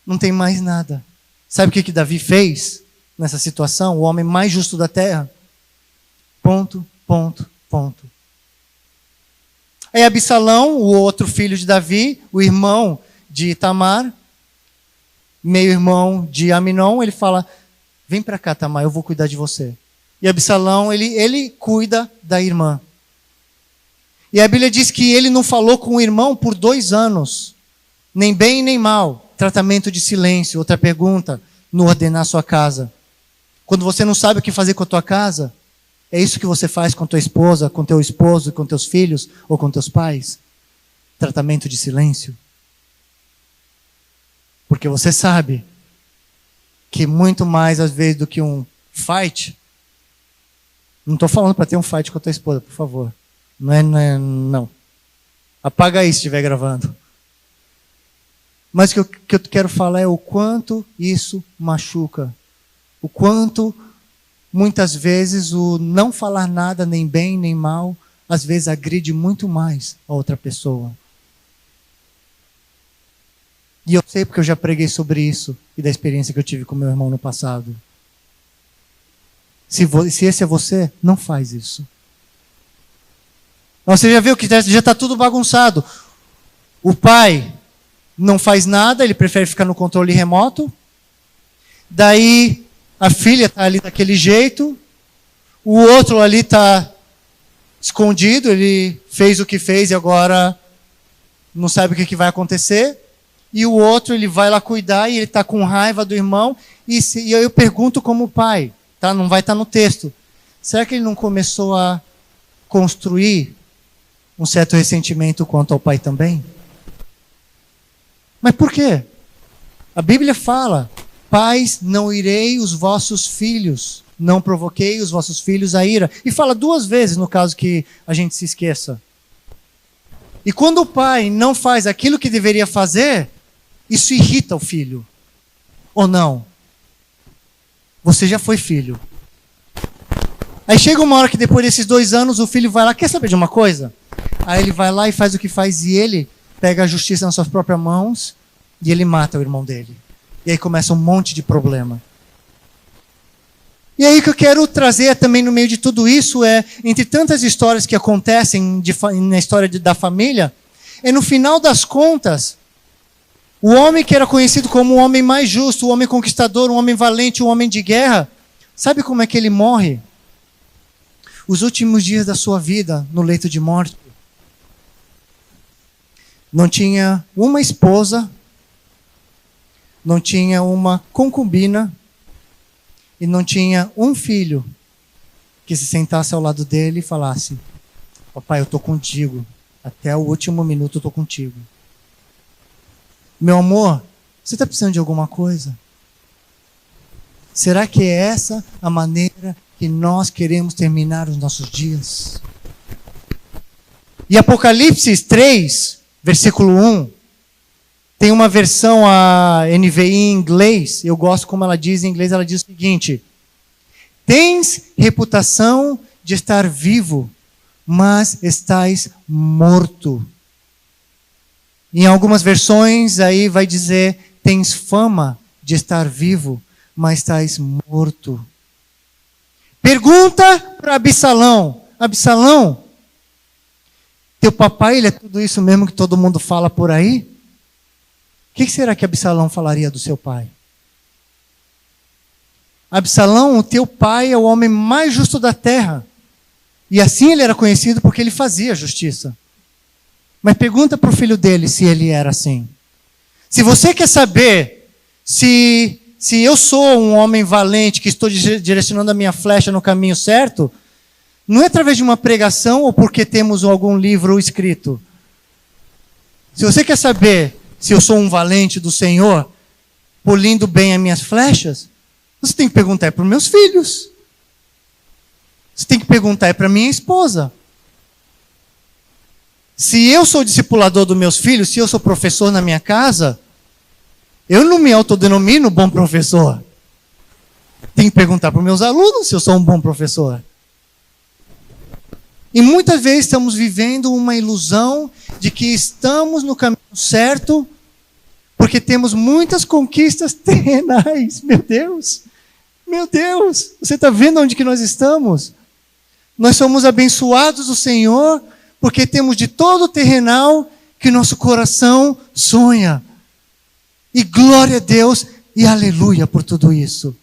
não tem mais nada. Sabe o que Davi fez nessa situação? O homem mais justo da terra. Ponto, ponto, ponto. Aí Absalão, o outro filho de Davi, o irmão de Tamar, meio-irmão de Aminon, ele fala, vem para cá, Tamar, eu vou cuidar de você. E Absalão, ele cuida da irmã. E a Bíblia diz que ele não falou com o irmão por 2 anos. Nem bem nem mal. Tratamento de silêncio. Outra pergunta, no ordenar sua casa. Quando você não sabe o que fazer com a tua casa, é isso que você faz com tua esposa, com teu esposo, com teus filhos ou com teus pais? Tratamento de silêncio. Porque você sabe que muito mais às vezes do que um fight, não estou falando para ter um fight com a tua esposa, por favor. Não. Apaga aí se estiver gravando. Mas o que eu quero falar é o quanto isso machuca. O quanto, muitas vezes, o não falar nada, nem bem, nem mal, às vezes agride muito mais a outra pessoa. E eu sei porque eu já preguei sobre isso e da experiência que eu tive com meu irmão no passado. Se esse é você, não faz isso. Você já viu que já está tudo bagunçado. O pai não faz nada, ele prefere ficar no controle remoto. Daí a filha está ali daquele jeito. O outro ali está escondido, ele fez o que fez e agora não sabe o que vai acontecer. E o outro, ele vai lá cuidar e ele está com raiva do irmão. E eu pergunto como pai, tá? Não vai estar no texto. Será que ele não começou a construir um certo ressentimento quanto ao pai também? Mas por quê? A Bíblia fala, pais, não irei os vossos filhos, não provoquei os vossos filhos a ira. E fala 2 vezes, no caso que a gente se esqueça. E quando o pai não faz aquilo que deveria fazer, isso irrita o filho. Ou não? Você já foi filho. Aí chega uma hora que depois desses 2 anos, o filho vai lá, quer saber de uma coisa? Aí ele vai lá e faz o que faz e ele pega a justiça nas suas próprias mãos e ele mata o irmão dele. E aí começa um monte de problema. E aí o que eu quero trazer também no meio de tudo isso é, entre tantas histórias que acontecem na história da família, é no final das contas, o homem que era conhecido como o homem mais justo, o homem conquistador, o homem valente, o homem de guerra, sabe como é que ele morre? Os últimos dias da sua vida no leito de morte. Não tinha uma esposa, não tinha uma concubina e não tinha um filho que se sentasse ao lado dele e falasse, papai, eu estou contigo, até o último minuto eu estou contigo. Meu amor, você está precisando de alguma coisa? Será que é essa a maneira que nós queremos terminar os nossos dias? E Apocalipse 3, versículo 1, tem uma versão, a NVI em inglês, eu gosto como ela diz em inglês, ela diz o seguinte, tens reputação de estar vivo, mas estás morto. Em algumas versões aí vai dizer, tens fama de estar vivo, mas estás morto. Pergunta para Absalão, Absalão, teu papai, ele é tudo isso mesmo que todo mundo fala por aí? O que será que Absalão falaria do seu pai? Absalão, o teu pai é o homem mais justo da terra. E assim ele era conhecido porque ele fazia justiça. Mas pergunta para o filho dele se ele era assim. Se você quer saber se eu sou um homem valente que estou direcionando a minha flecha no caminho certo, não é através de uma pregação ou porque temos algum livro escrito. Se você quer saber se eu sou um valente do Senhor, polindo bem as minhas flechas, você tem que perguntar para os meus filhos. Você tem que perguntar para minha esposa. Se eu sou discipulador dos meus filhos, se eu sou professor na minha casa, Eu não me autodenomino bom professor. Tem que perguntar para os meus alunos se eu sou um bom professor. E muitas vezes estamos vivendo uma ilusão de que estamos no caminho certo porque temos muitas conquistas terrenais. Meu Deus! Meu Deus! Você está vendo onde que nós estamos? Nós somos abençoados do Senhor porque temos de todo o terrenal que nosso coração sonha. E glória a Deus e aleluia por tudo isso.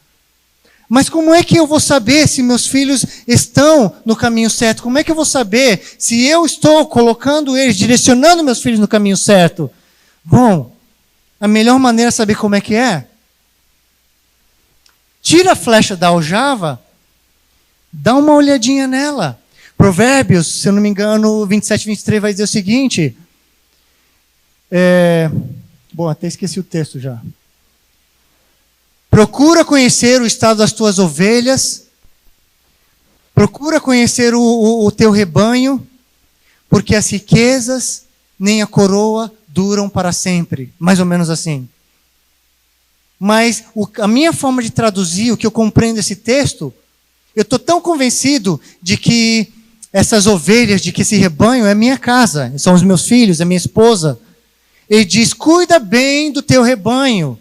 Mas como é que eu vou saber se meus filhos estão no caminho certo? Como é que eu vou saber se eu estou colocando eles, direcionando meus filhos no caminho certo? Bom, a melhor maneira de saber como é que é? Tira a flecha da aljava, dá uma olhadinha nela. Provérbios, se eu não me engano, 27, 23 vai dizer o seguinte. Bom, até esqueci o texto já. Procura conhecer o estado das tuas ovelhas. Procura conhecer o teu rebanho, porque as riquezas nem a coroa duram para sempre. Mais ou menos assim. Mas a minha forma de traduzir, o que eu compreendo esse texto, eu estou tão convencido de que essas ovelhas, de que esse rebanho é minha casa, são os meus filhos, é minha esposa. Ele diz, cuida bem do teu rebanho.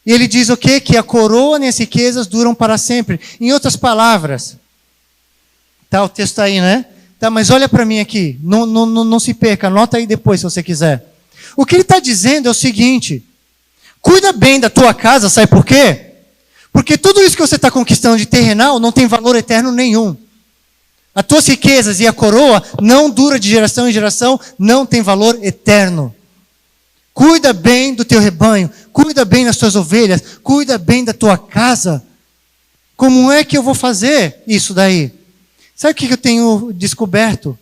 E ele diz o quê? Que a coroa nem as riquezas duram para sempre. Em outras palavras, tá, o texto está aí, né? Tá, mas olha para mim aqui, não se perca, anota aí depois se você quiser. O que ele está dizendo é o seguinte, cuida bem da tua casa, sabe por quê? Porque tudo isso que você está conquistando de terrenal não tem valor eterno nenhum. As tuas riquezas e a coroa não dura de geração em geração, não tem valor eterno. Cuida bem do teu rebanho, cuida bem das tuas ovelhas, cuida bem da tua casa. Como é que eu vou fazer isso daí? Sabe o que eu tenho descoberto?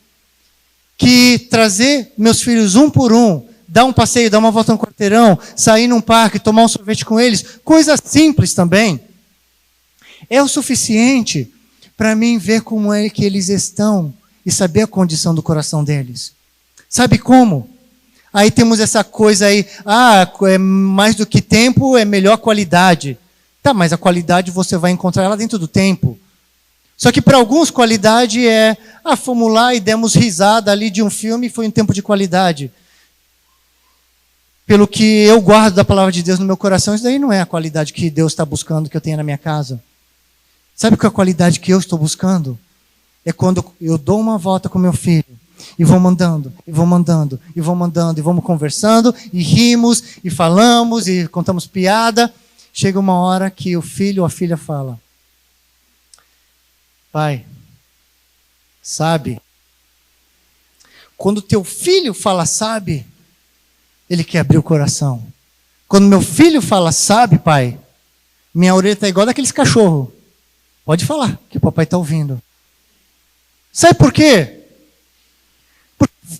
Que trazer meus filhos um por um, dar um passeio, dar uma volta no quarteirão, sair num parque, tomar um sorvete com eles, coisa simples também, é o suficiente para mim ver como é que eles estão e saber a condição do coração deles. Sabe como? Aí temos essa coisa aí, é mais do que tempo, é melhor qualidade. Tá, mas a qualidade você vai encontrar ela dentro do tempo. Só que para alguns qualidade é, fomos lá e demos risada ali de um filme e foi um tempo de qualidade. Pelo que eu guardo da palavra de Deus no meu coração, isso daí não é a qualidade que Deus está buscando que eu tenha na minha casa. Sabe qual é a qualidade que eu estou buscando? É quando eu dou uma volta com meu filho e vou mandando, e vou mandando, e vou mandando, e vamos conversando, e rimos, e falamos, e contamos piada. Chega uma hora que o filho ou a filha fala, pai, sabe? Quando teu filho fala sabe, ele quer abrir o coração. Quando meu filho fala sabe, pai, minha orelha está igual daqueles cachorros. Pode falar, que o papai está ouvindo. Sabe por quê?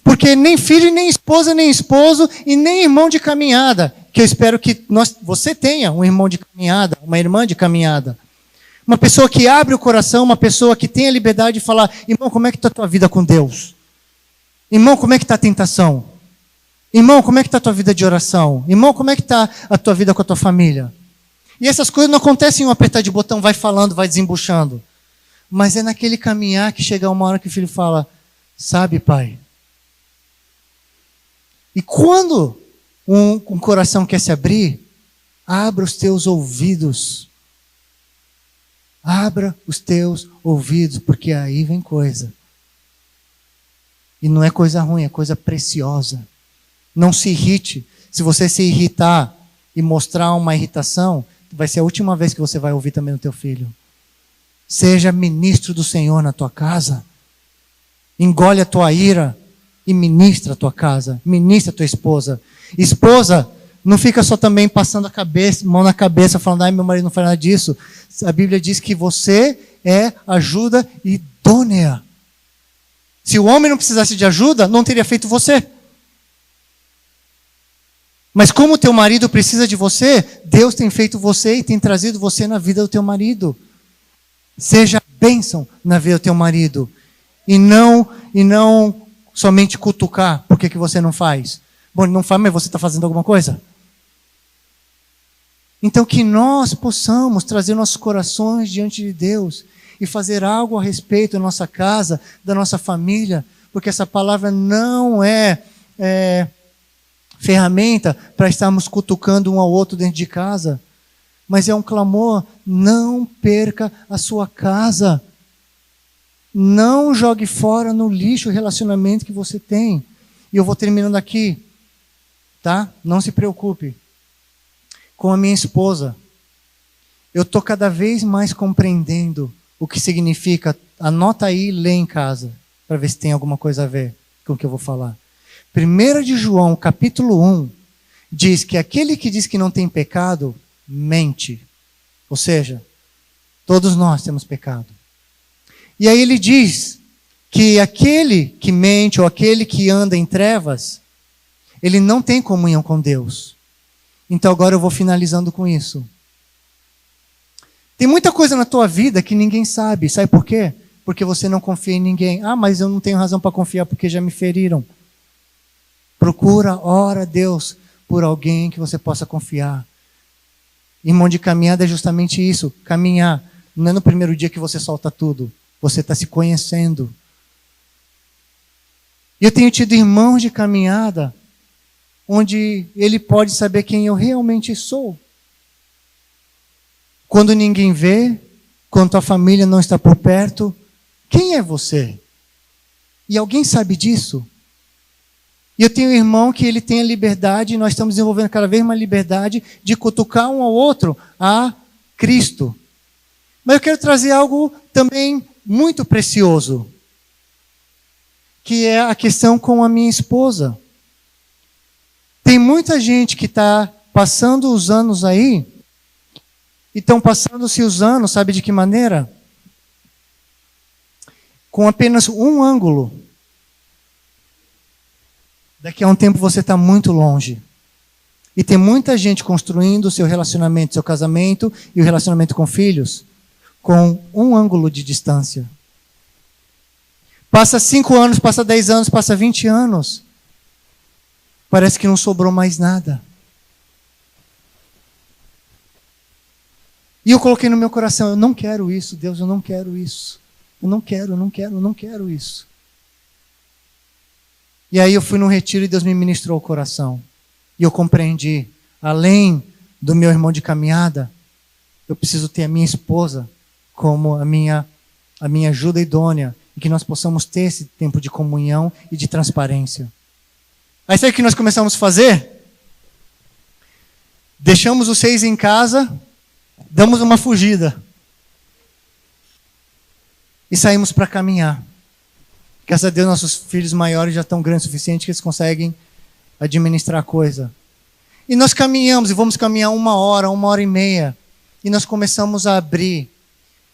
Porque nem filho, nem esposa, nem esposo e nem irmão de caminhada, que eu espero que você tenha um irmão de caminhada, uma irmã de caminhada. Uma pessoa que abre o coração, uma pessoa que tem a liberdade de falar, irmão, como é que está a tua vida com Deus? Irmão, como é que está a tentação? Irmão, como é que está a tua vida de oração? Irmão, como é que está a tua vida com a tua família? E essas coisas não acontecem em um apertar de botão, vai falando, vai desembuchando. Mas é naquele caminhar que chega uma hora que o filho fala, sabe, pai? E quando um coração quer se abrir, abra os teus ouvidos. Abra os teus ouvidos, porque aí vem coisa. E não é coisa ruim, é coisa preciosa. Não se irrite. Se você se irritar e mostrar uma irritação, vai ser a última vez que você vai ouvir também no teu filho. Seja ministro do Senhor na tua casa. Engole a tua ira e ministra a tua casa. Ministra a tua esposa. Esposa, não fica só também passando a cabeça, mão na cabeça, falando, ai, meu marido não faz nada disso. A Bíblia diz que você é ajuda idônea. Se o homem não precisasse de ajuda, não teria feito você. Mas como o teu marido precisa de você, Deus tem feito você e tem trazido você na vida do teu marido. Seja bênção na vida do teu marido. E não somente cutucar, por que você não faz? Bom, ele não faz, mas você está fazendo alguma coisa? Então que nós possamos trazer nossos corações diante de Deus e fazer algo a respeito da nossa casa, da nossa família, porque essa palavra não é ferramenta para estarmos cutucando um ao outro dentro de casa, mas é um clamor: não perca a sua casa. Não jogue fora no lixo o relacionamento que você tem. E eu vou terminando aqui, tá? Não se preocupe. Com a minha esposa, eu estou cada vez mais compreendendo o que significa. Anota aí e lê em casa, para ver se tem alguma coisa a ver com o que eu vou falar. 1 de João, capítulo 1, diz que aquele que diz que não tem pecado, mente. Ou seja, todos nós temos pecado. E aí ele diz que aquele que mente ou aquele que anda em trevas, ele não tem comunhão com Deus. Então agora eu vou finalizando com isso. Tem muita coisa na tua vida que ninguém sabe. Sabe por quê? Porque você não confia em ninguém. Ah, mas eu não tenho razão para confiar porque já me feriram. Procura, ora a Deus por alguém que você possa confiar. Irmão de caminhada é justamente isso. Caminhar. Não é no primeiro dia que você solta tudo. Você está se conhecendo. E eu tenho tido irmãos de caminhada onde ele pode saber quem eu realmente sou. Quando ninguém vê, quando a família não está por perto, quem é você? E alguém sabe disso? E eu tenho um irmão que ele tem a liberdade, nós estamos desenvolvendo cada vez mais liberdade de cutucar um ao outro a Cristo. Mas eu quero trazer algo também muito precioso, que é a questão com a minha esposa. Tem muita gente que está passando os anos aí, e estão passando-se os anos, sabe de que maneira? Com apenas um ângulo. Daqui a um tempo você está muito longe. E tem muita gente construindo o seu relacionamento, seu casamento e o relacionamento com filhos, com um ângulo de distância. Passa 5 anos, passa 10 anos, passa 20 anos. Parece que não sobrou mais nada. E eu coloquei no meu coração: eu não quero isso, Deus, eu não quero isso. Eu não quero isso. E aí eu fui num retiro e Deus me ministrou o coração. E eu compreendi, além do meu irmão de caminhada, eu preciso ter a minha esposa como a minha ajuda idônea, e que nós possamos ter esse tempo de comunhão e de transparência. Aí sabe o que nós começamos a fazer? Deixamos os 6 em casa, damos uma fugida. E saímos para caminhar. Graças a Deus, nossos filhos maiores já estão grandes o suficiente que eles conseguem administrar a coisa. E nós caminhamos, e vamos caminhar 1 hora, 1h30. E nós começamos a abrir.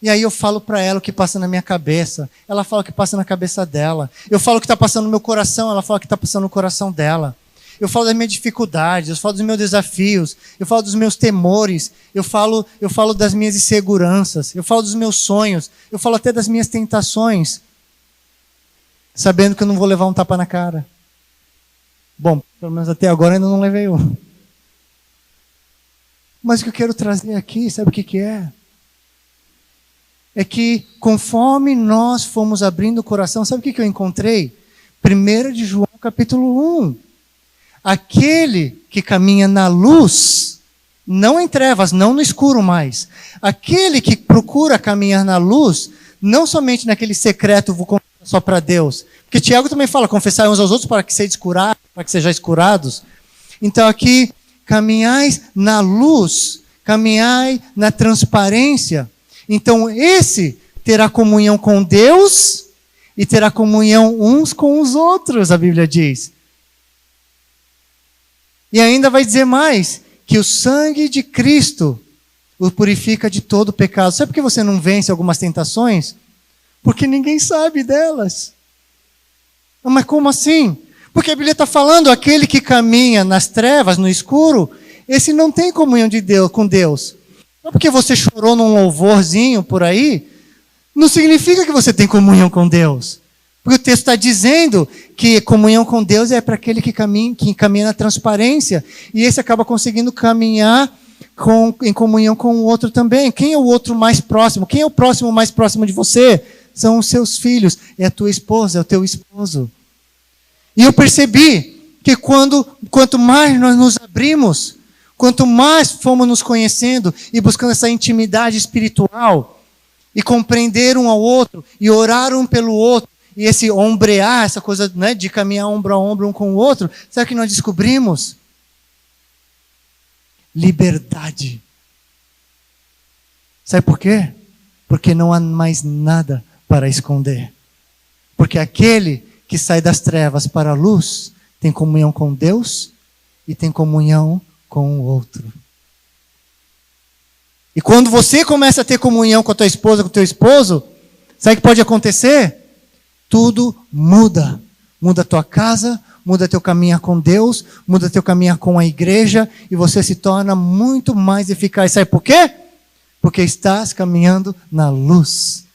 E aí eu falo para ela o que passa na minha cabeça. Ela fala o que passa na cabeça dela. Eu falo o que está passando no meu coração, ela fala o que está passando no coração dela. Eu falo das minhas dificuldades, eu falo dos meus desafios, eu falo dos meus temores, eu falo das minhas inseguranças, eu falo dos meus sonhos, eu falo até das minhas tentações, sabendo que eu não vou levar um tapa na cara. Bom, pelo menos até agora ainda não levei um. Mas o que eu quero trazer aqui, sabe o que é? É que conforme nós fomos abrindo o coração, sabe o que eu encontrei? 1 de João, capítulo 1. Aquele que caminha na luz, não em trevas, não no escuro mais. Aquele que procura caminhar na luz, não somente naquele secreto, vou confessar só para Deus. Porque Tiago também fala, confessai uns aos outros para que sejais curados, para que sejais curados. Então aqui, caminhais na luz, caminhai na transparência. Então esse terá comunhão com Deus e terá comunhão uns com os outros, a Bíblia diz. E ainda vai dizer mais, que o sangue de Cristo o purifica de todo pecado. Sabe por que você não vence algumas tentações? Porque ninguém sabe delas. Mas como assim? Porque a Bíblia está falando, aquele que caminha nas trevas, no escuro, esse não tem comunhão de Deus, com Deus. Não porque você chorou num louvorzinho por aí, não significa que você tem comunhão com Deus. Porque o texto está dizendo que comunhão com Deus é para aquele que caminha na transparência. E esse acaba conseguindo caminhar em comunhão com o outro também. Quem é o outro mais próximo? Quem é o próximo mais próximo de você? São os seus filhos. É a tua esposa, é o teu esposo. E eu percebi que quanto mais nós nos abrimos, quanto mais fomos nos conhecendo e buscando essa intimidade espiritual, e compreender um ao outro, e orar um pelo outro, e esse ombrear, essa coisa, né, de caminhar ombro a ombro um com o outro, sabe o que nós descobrimos? Liberdade. Sabe por quê? Porque não há mais nada para esconder. Porque aquele que sai das trevas para a luz tem comunhão com Deus e tem comunhão com o outro. E quando você começa a ter comunhão com a tua esposa, com o teu esposo, sabe o que pode acontecer? Tudo muda. Muda a tua casa, muda teu caminhar com Deus, muda teu caminhar com a igreja, e você se torna muito mais eficaz. Sabe por quê? Porque estás caminhando na luz.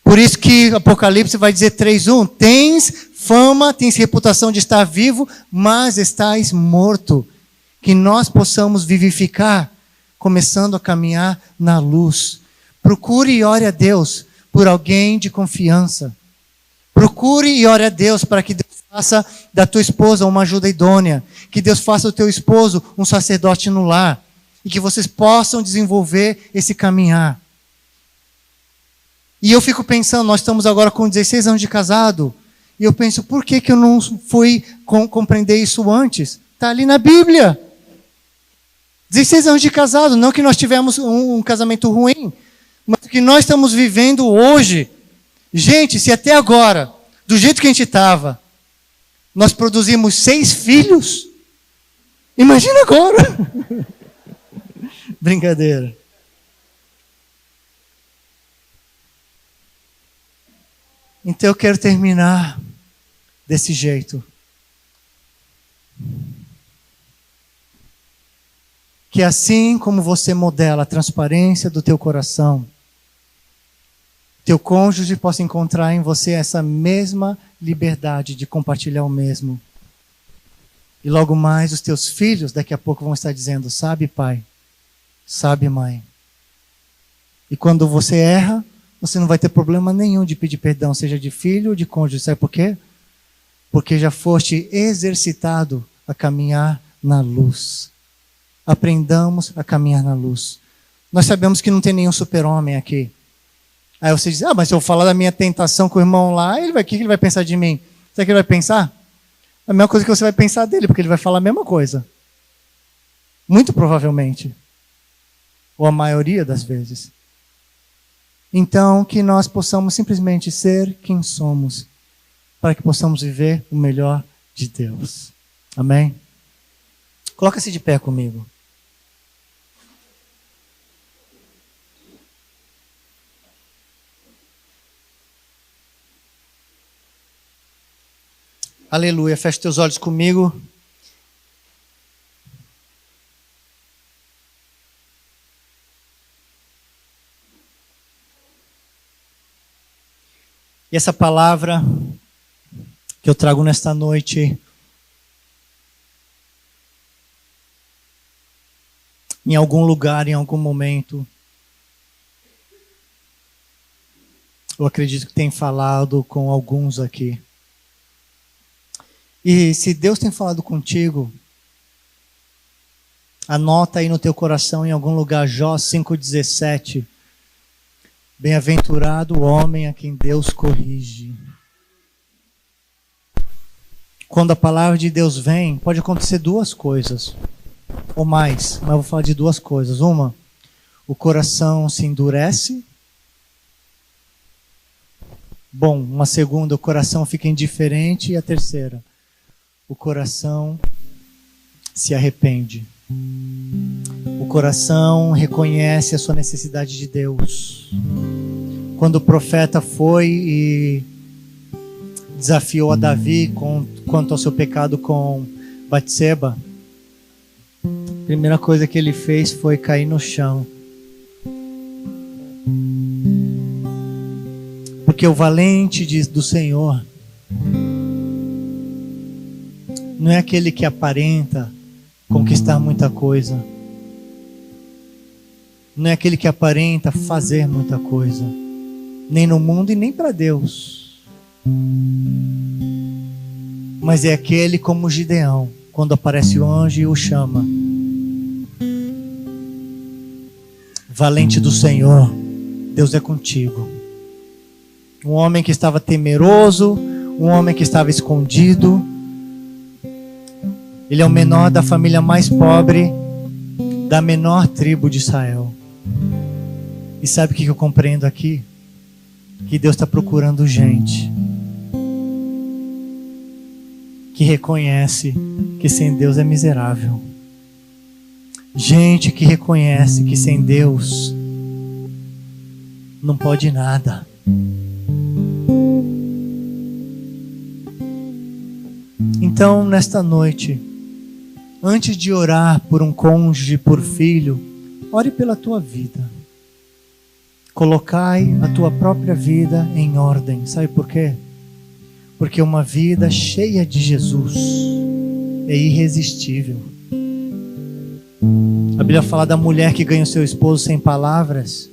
Por isso que Apocalipse vai dizer 3:1, tens fama, tens reputação de estar vivo, mas estás morto. Que nós possamos vivificar, começando a caminhar na luz. Procure e ore a Deus por alguém de confiança. Procure e ore a Deus para que Deus faça da tua esposa uma ajuda idônea. Que Deus faça do teu esposo um sacerdote no lar. E que vocês possam desenvolver esse caminhar. E eu fico pensando, nós estamos agora com 16 anos de casado. E eu penso, por que eu não fui compreender isso antes? Está ali na Bíblia. 16 anos de casado, não que nós tivemos um casamento ruim, mas que nós estamos vivendo hoje. Gente, se até agora, do jeito que a gente estava, nós produzimos 6 filhos, imagina agora. Brincadeira. Então eu quero terminar desse jeito. Que assim como você modela a transparência do teu coração, teu cônjuge possa encontrar em você essa mesma liberdade de compartilhar o mesmo. E logo mais os teus filhos daqui a pouco vão estar dizendo, sabe pai, sabe mãe. E quando você erra, você não vai ter problema nenhum de pedir perdão, seja de filho ou de cônjuge. Sabe por quê? Porque já foste exercitado a caminhar na luz. Aprendamos a caminhar na luz. Nós sabemos que não tem nenhum super-homem aqui. Aí você diz, mas se eu falar da minha tentação com o irmão lá, o que ele vai pensar de mim? Sabe o que ele vai pensar? A mesma coisa que você vai pensar dele, porque ele vai falar a mesma coisa. Muito provavelmente. Ou a maioria das vezes. Então, que nós possamos simplesmente ser quem somos, para que possamos viver o melhor de Deus. Amém? Coloca-se de pé comigo. Aleluia. Feche teus olhos comigo. E essa palavra que eu trago nesta noite, em algum lugar, em algum momento, eu acredito que tem falado com alguns aqui. E se Deus tem falado contigo, anota aí no teu coração, em algum lugar, Jó 5,17. Bem-aventurado o homem a quem Deus corrige. Quando a palavra de Deus vem, pode acontecer 2 coisas, ou mais, mas eu vou falar de 2 coisas. Uma, o coração se endurece. Bom, uma segunda, o coração fica indiferente. E a terceira, o coração se arrepende. O coração reconhece a sua necessidade de Deus. Quando o profeta foi e desafiou a Davi quanto ao seu pecado com Batseba, a primeira coisa que ele fez foi cair no chão. Porque o valente do Senhor não é aquele que aparenta conquistar muita coisa. Não é aquele que aparenta fazer muita coisa. Nem no mundo e nem para Deus. Mas é aquele como Gideão, quando aparece o anjo e o chama. Valente do Senhor, Deus é contigo. Um homem que estava temeroso, um homem que estava escondido. Ele é o menor da família mais pobre, da menor tribo de Israel. E sabe o que eu compreendo aqui? Que Deus está procurando gente que reconhece que sem Deus é miserável. Gente que reconhece que sem Deus não pode nada. Então, nesta noite, antes de orar por um cônjuge, por filho, ore pela tua vida. Colocai a tua própria vida em ordem. Sabe por quê? Porque uma vida cheia de Jesus é irresistível. A Bíblia fala da mulher que ganha o seu esposo sem palavras,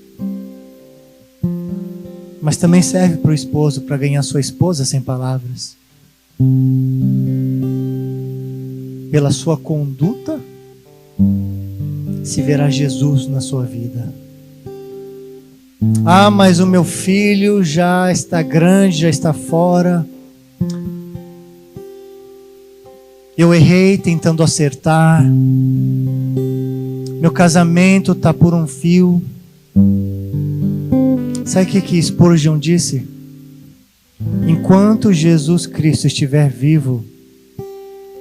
mas também serve para o esposo para ganhar sua esposa sem palavras. Pela sua conduta se verá Jesus na sua vida. Ah, mas o meu filho já está grande, já está fora. Eu errei tentando acertar. Meu casamento está por um fio. Sabe o que Spurgeon disse? Enquanto Jesus Cristo estiver vivo,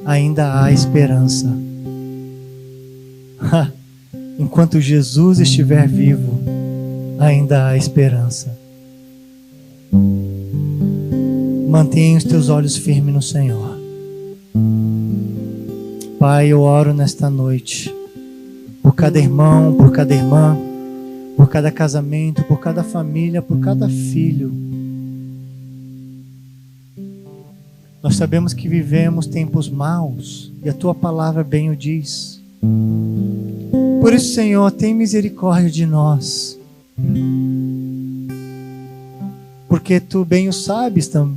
ainda há esperança. Enquanto Jesus estiver vivo, ainda há esperança. Mantenha os teus olhos firmes no Senhor. Pai, eu oro nesta noite por cada irmão, por cada irmã, por cada casamento, por cada família, por cada filho. Nós sabemos que vivemos tempos maus e a tua palavra bem o diz. Por isso, Senhor, tem misericórdia de nós. Porque tu bem o sabes também.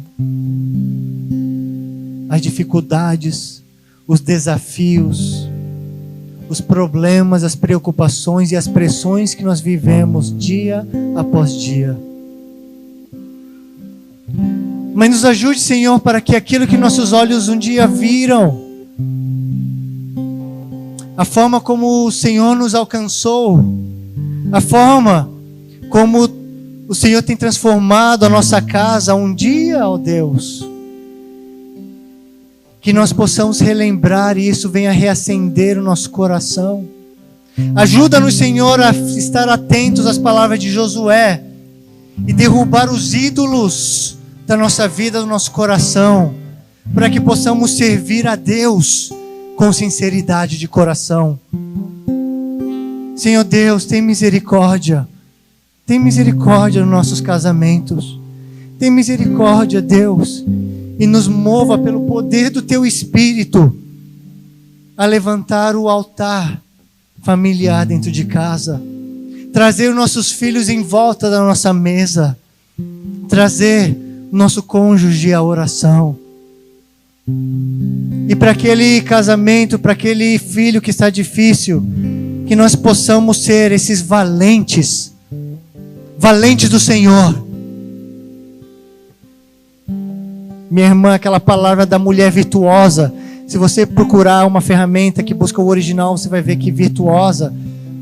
As dificuldades, os desafios, os problemas, as preocupações e as pressões que nós vivemos dia após dia. Mas nos ajude, Senhor, para que aquilo que nossos olhos um dia viram, a forma como o Senhor nos alcançou, a forma como o Senhor tem transformado a nossa casa um dia, ó Deus, que nós possamos relembrar e isso venha reacender o nosso coração. Ajuda-nos, Senhor, a estar atentos às palavras de Josué e derrubar os ídolos da nossa vida, do nosso coração, para que possamos servir a Deus com sinceridade de coração. Senhor Deus, tem misericórdia. Tem misericórdia nos nossos casamentos. Tem misericórdia, Deus, e nos mova pelo poder do Teu Espírito a levantar o altar familiar dentro de casa, trazer os nossos filhos em volta da nossa mesa, trazer nosso cônjuge à oração. E para aquele casamento, para aquele filho que está difícil, que nós possamos ser esses valentes do Senhor. Minha irmã, aquela palavra da mulher virtuosa, se você procurar uma ferramenta que busca o original, você vai ver que virtuosa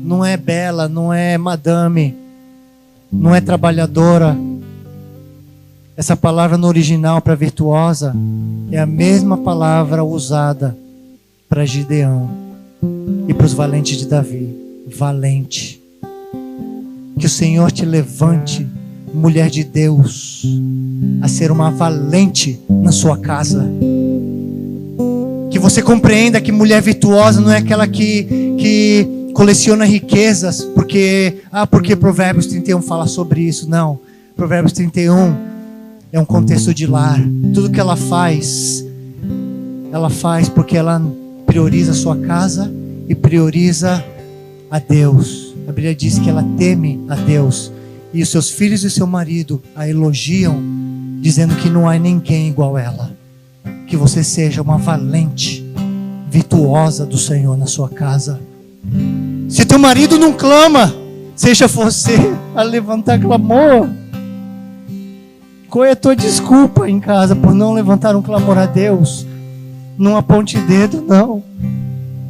não é bela, não é madame, não é trabalhadora. Essa palavra no original para virtuosa é a mesma palavra usada para Gideão e para os valentes de Davi. Valente. Que o Senhor te levante, mulher de Deus, a ser uma valente na sua casa. Que você compreenda que mulher virtuosa não é aquela que coleciona riquezas, porque Provérbios 31 fala sobre isso. Não. Provérbios 31 é um contexto de lar. Tudo que ela faz porque ela prioriza a sua casa e prioriza a Deus. A Bíblia diz que ela teme a Deus. E os seus filhos e seu marido a elogiam, dizendo que não há ninguém igual a ela. Que você seja uma valente, virtuosa do Senhor na sua casa. Se teu marido não clama, seja você a levantar clamor. Qual é a tua desculpa em casa por não levantar um clamor a Deus? Não aponte dedo, não.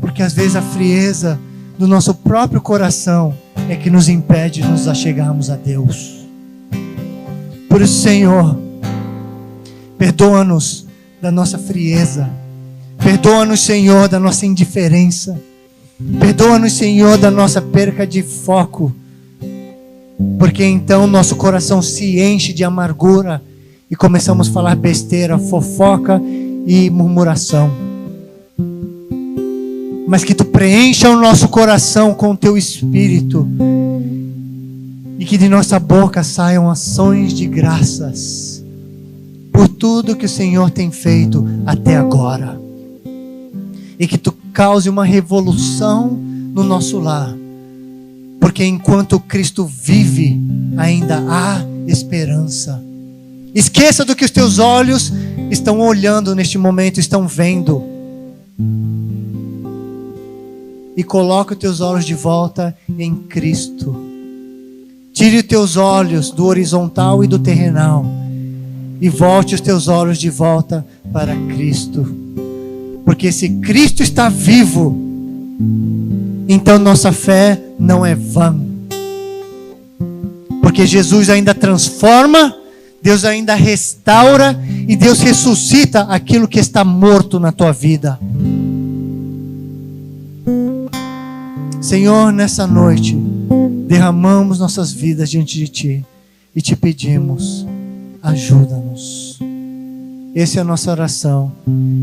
Porque às vezes a frieza do nosso próprio coração é que nos impede de nos achegarmos a Deus. Por isso, Senhor, perdoa-nos da nossa frieza. Perdoa-nos, Senhor, da nossa indiferença. Perdoa-nos, Senhor, da nossa perca de foco. Porque então nosso coração se enche de amargura e começamos a falar besteira, fofoca e murmuração. Mas que Tu preencha o nosso coração com o Teu Espírito e que de nossa boca saiam ações de graças por tudo que o Senhor tem feito até agora. E que Tu cause uma revolução no nosso lar. Porque enquanto Cristo vive, ainda há esperança. Esqueça do que os teus olhos estão olhando neste momento, estão vendo. E coloque os teus olhos de volta em Cristo. Tire os teus olhos do horizontal e do terrenal. E volte os teus olhos de volta para Cristo. Porque se Cristo está vivo, então nossa fé não é vã. Porque Jesus ainda transforma, Deus ainda restaura e Deus ressuscita aquilo que está morto na tua vida. Senhor, nessa noite, derramamos nossas vidas diante de Ti e Te pedimos, ajuda-nos. Essa é a nossa oração,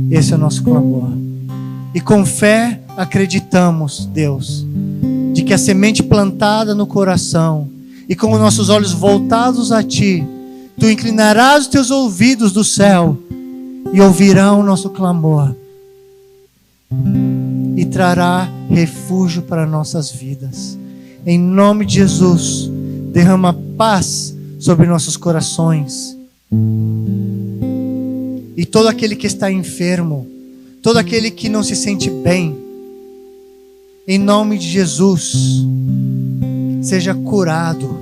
esse é o nosso clamor. E com fé acreditamos, Deus, de que a semente plantada no coração e com os nossos olhos voltados a Ti, Tu inclinarás os Teus ouvidos do céu e ouvirão o nosso clamor e trará refúgio para nossas vidas. Em nome de Jesus, derrama paz sobre nossos corações. E todo aquele que está enfermo, todo aquele que não se sente bem, em nome de Jesus, seja curado.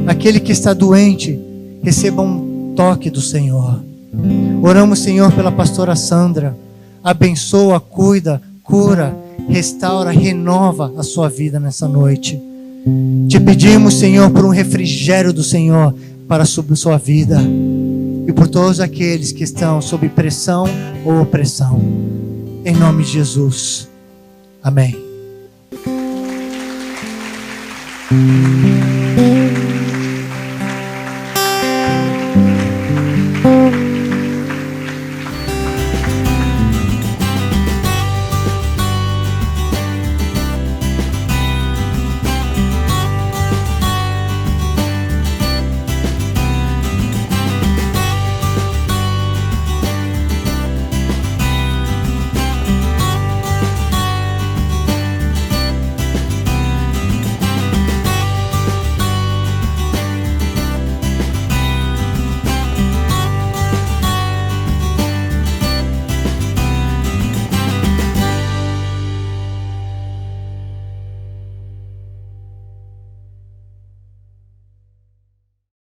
Aquele que está doente, receba um toque do Senhor. Oramos, Senhor, pela pastora Sandra. Abençoa, cuida, cura, restaura, renova a sua vida nessa noite. Te pedimos, Senhor, por um refrigério do Senhor para sobre sua vida. E por todos aqueles que estão sob pressão ou opressão. Em nome de Jesus. Amém.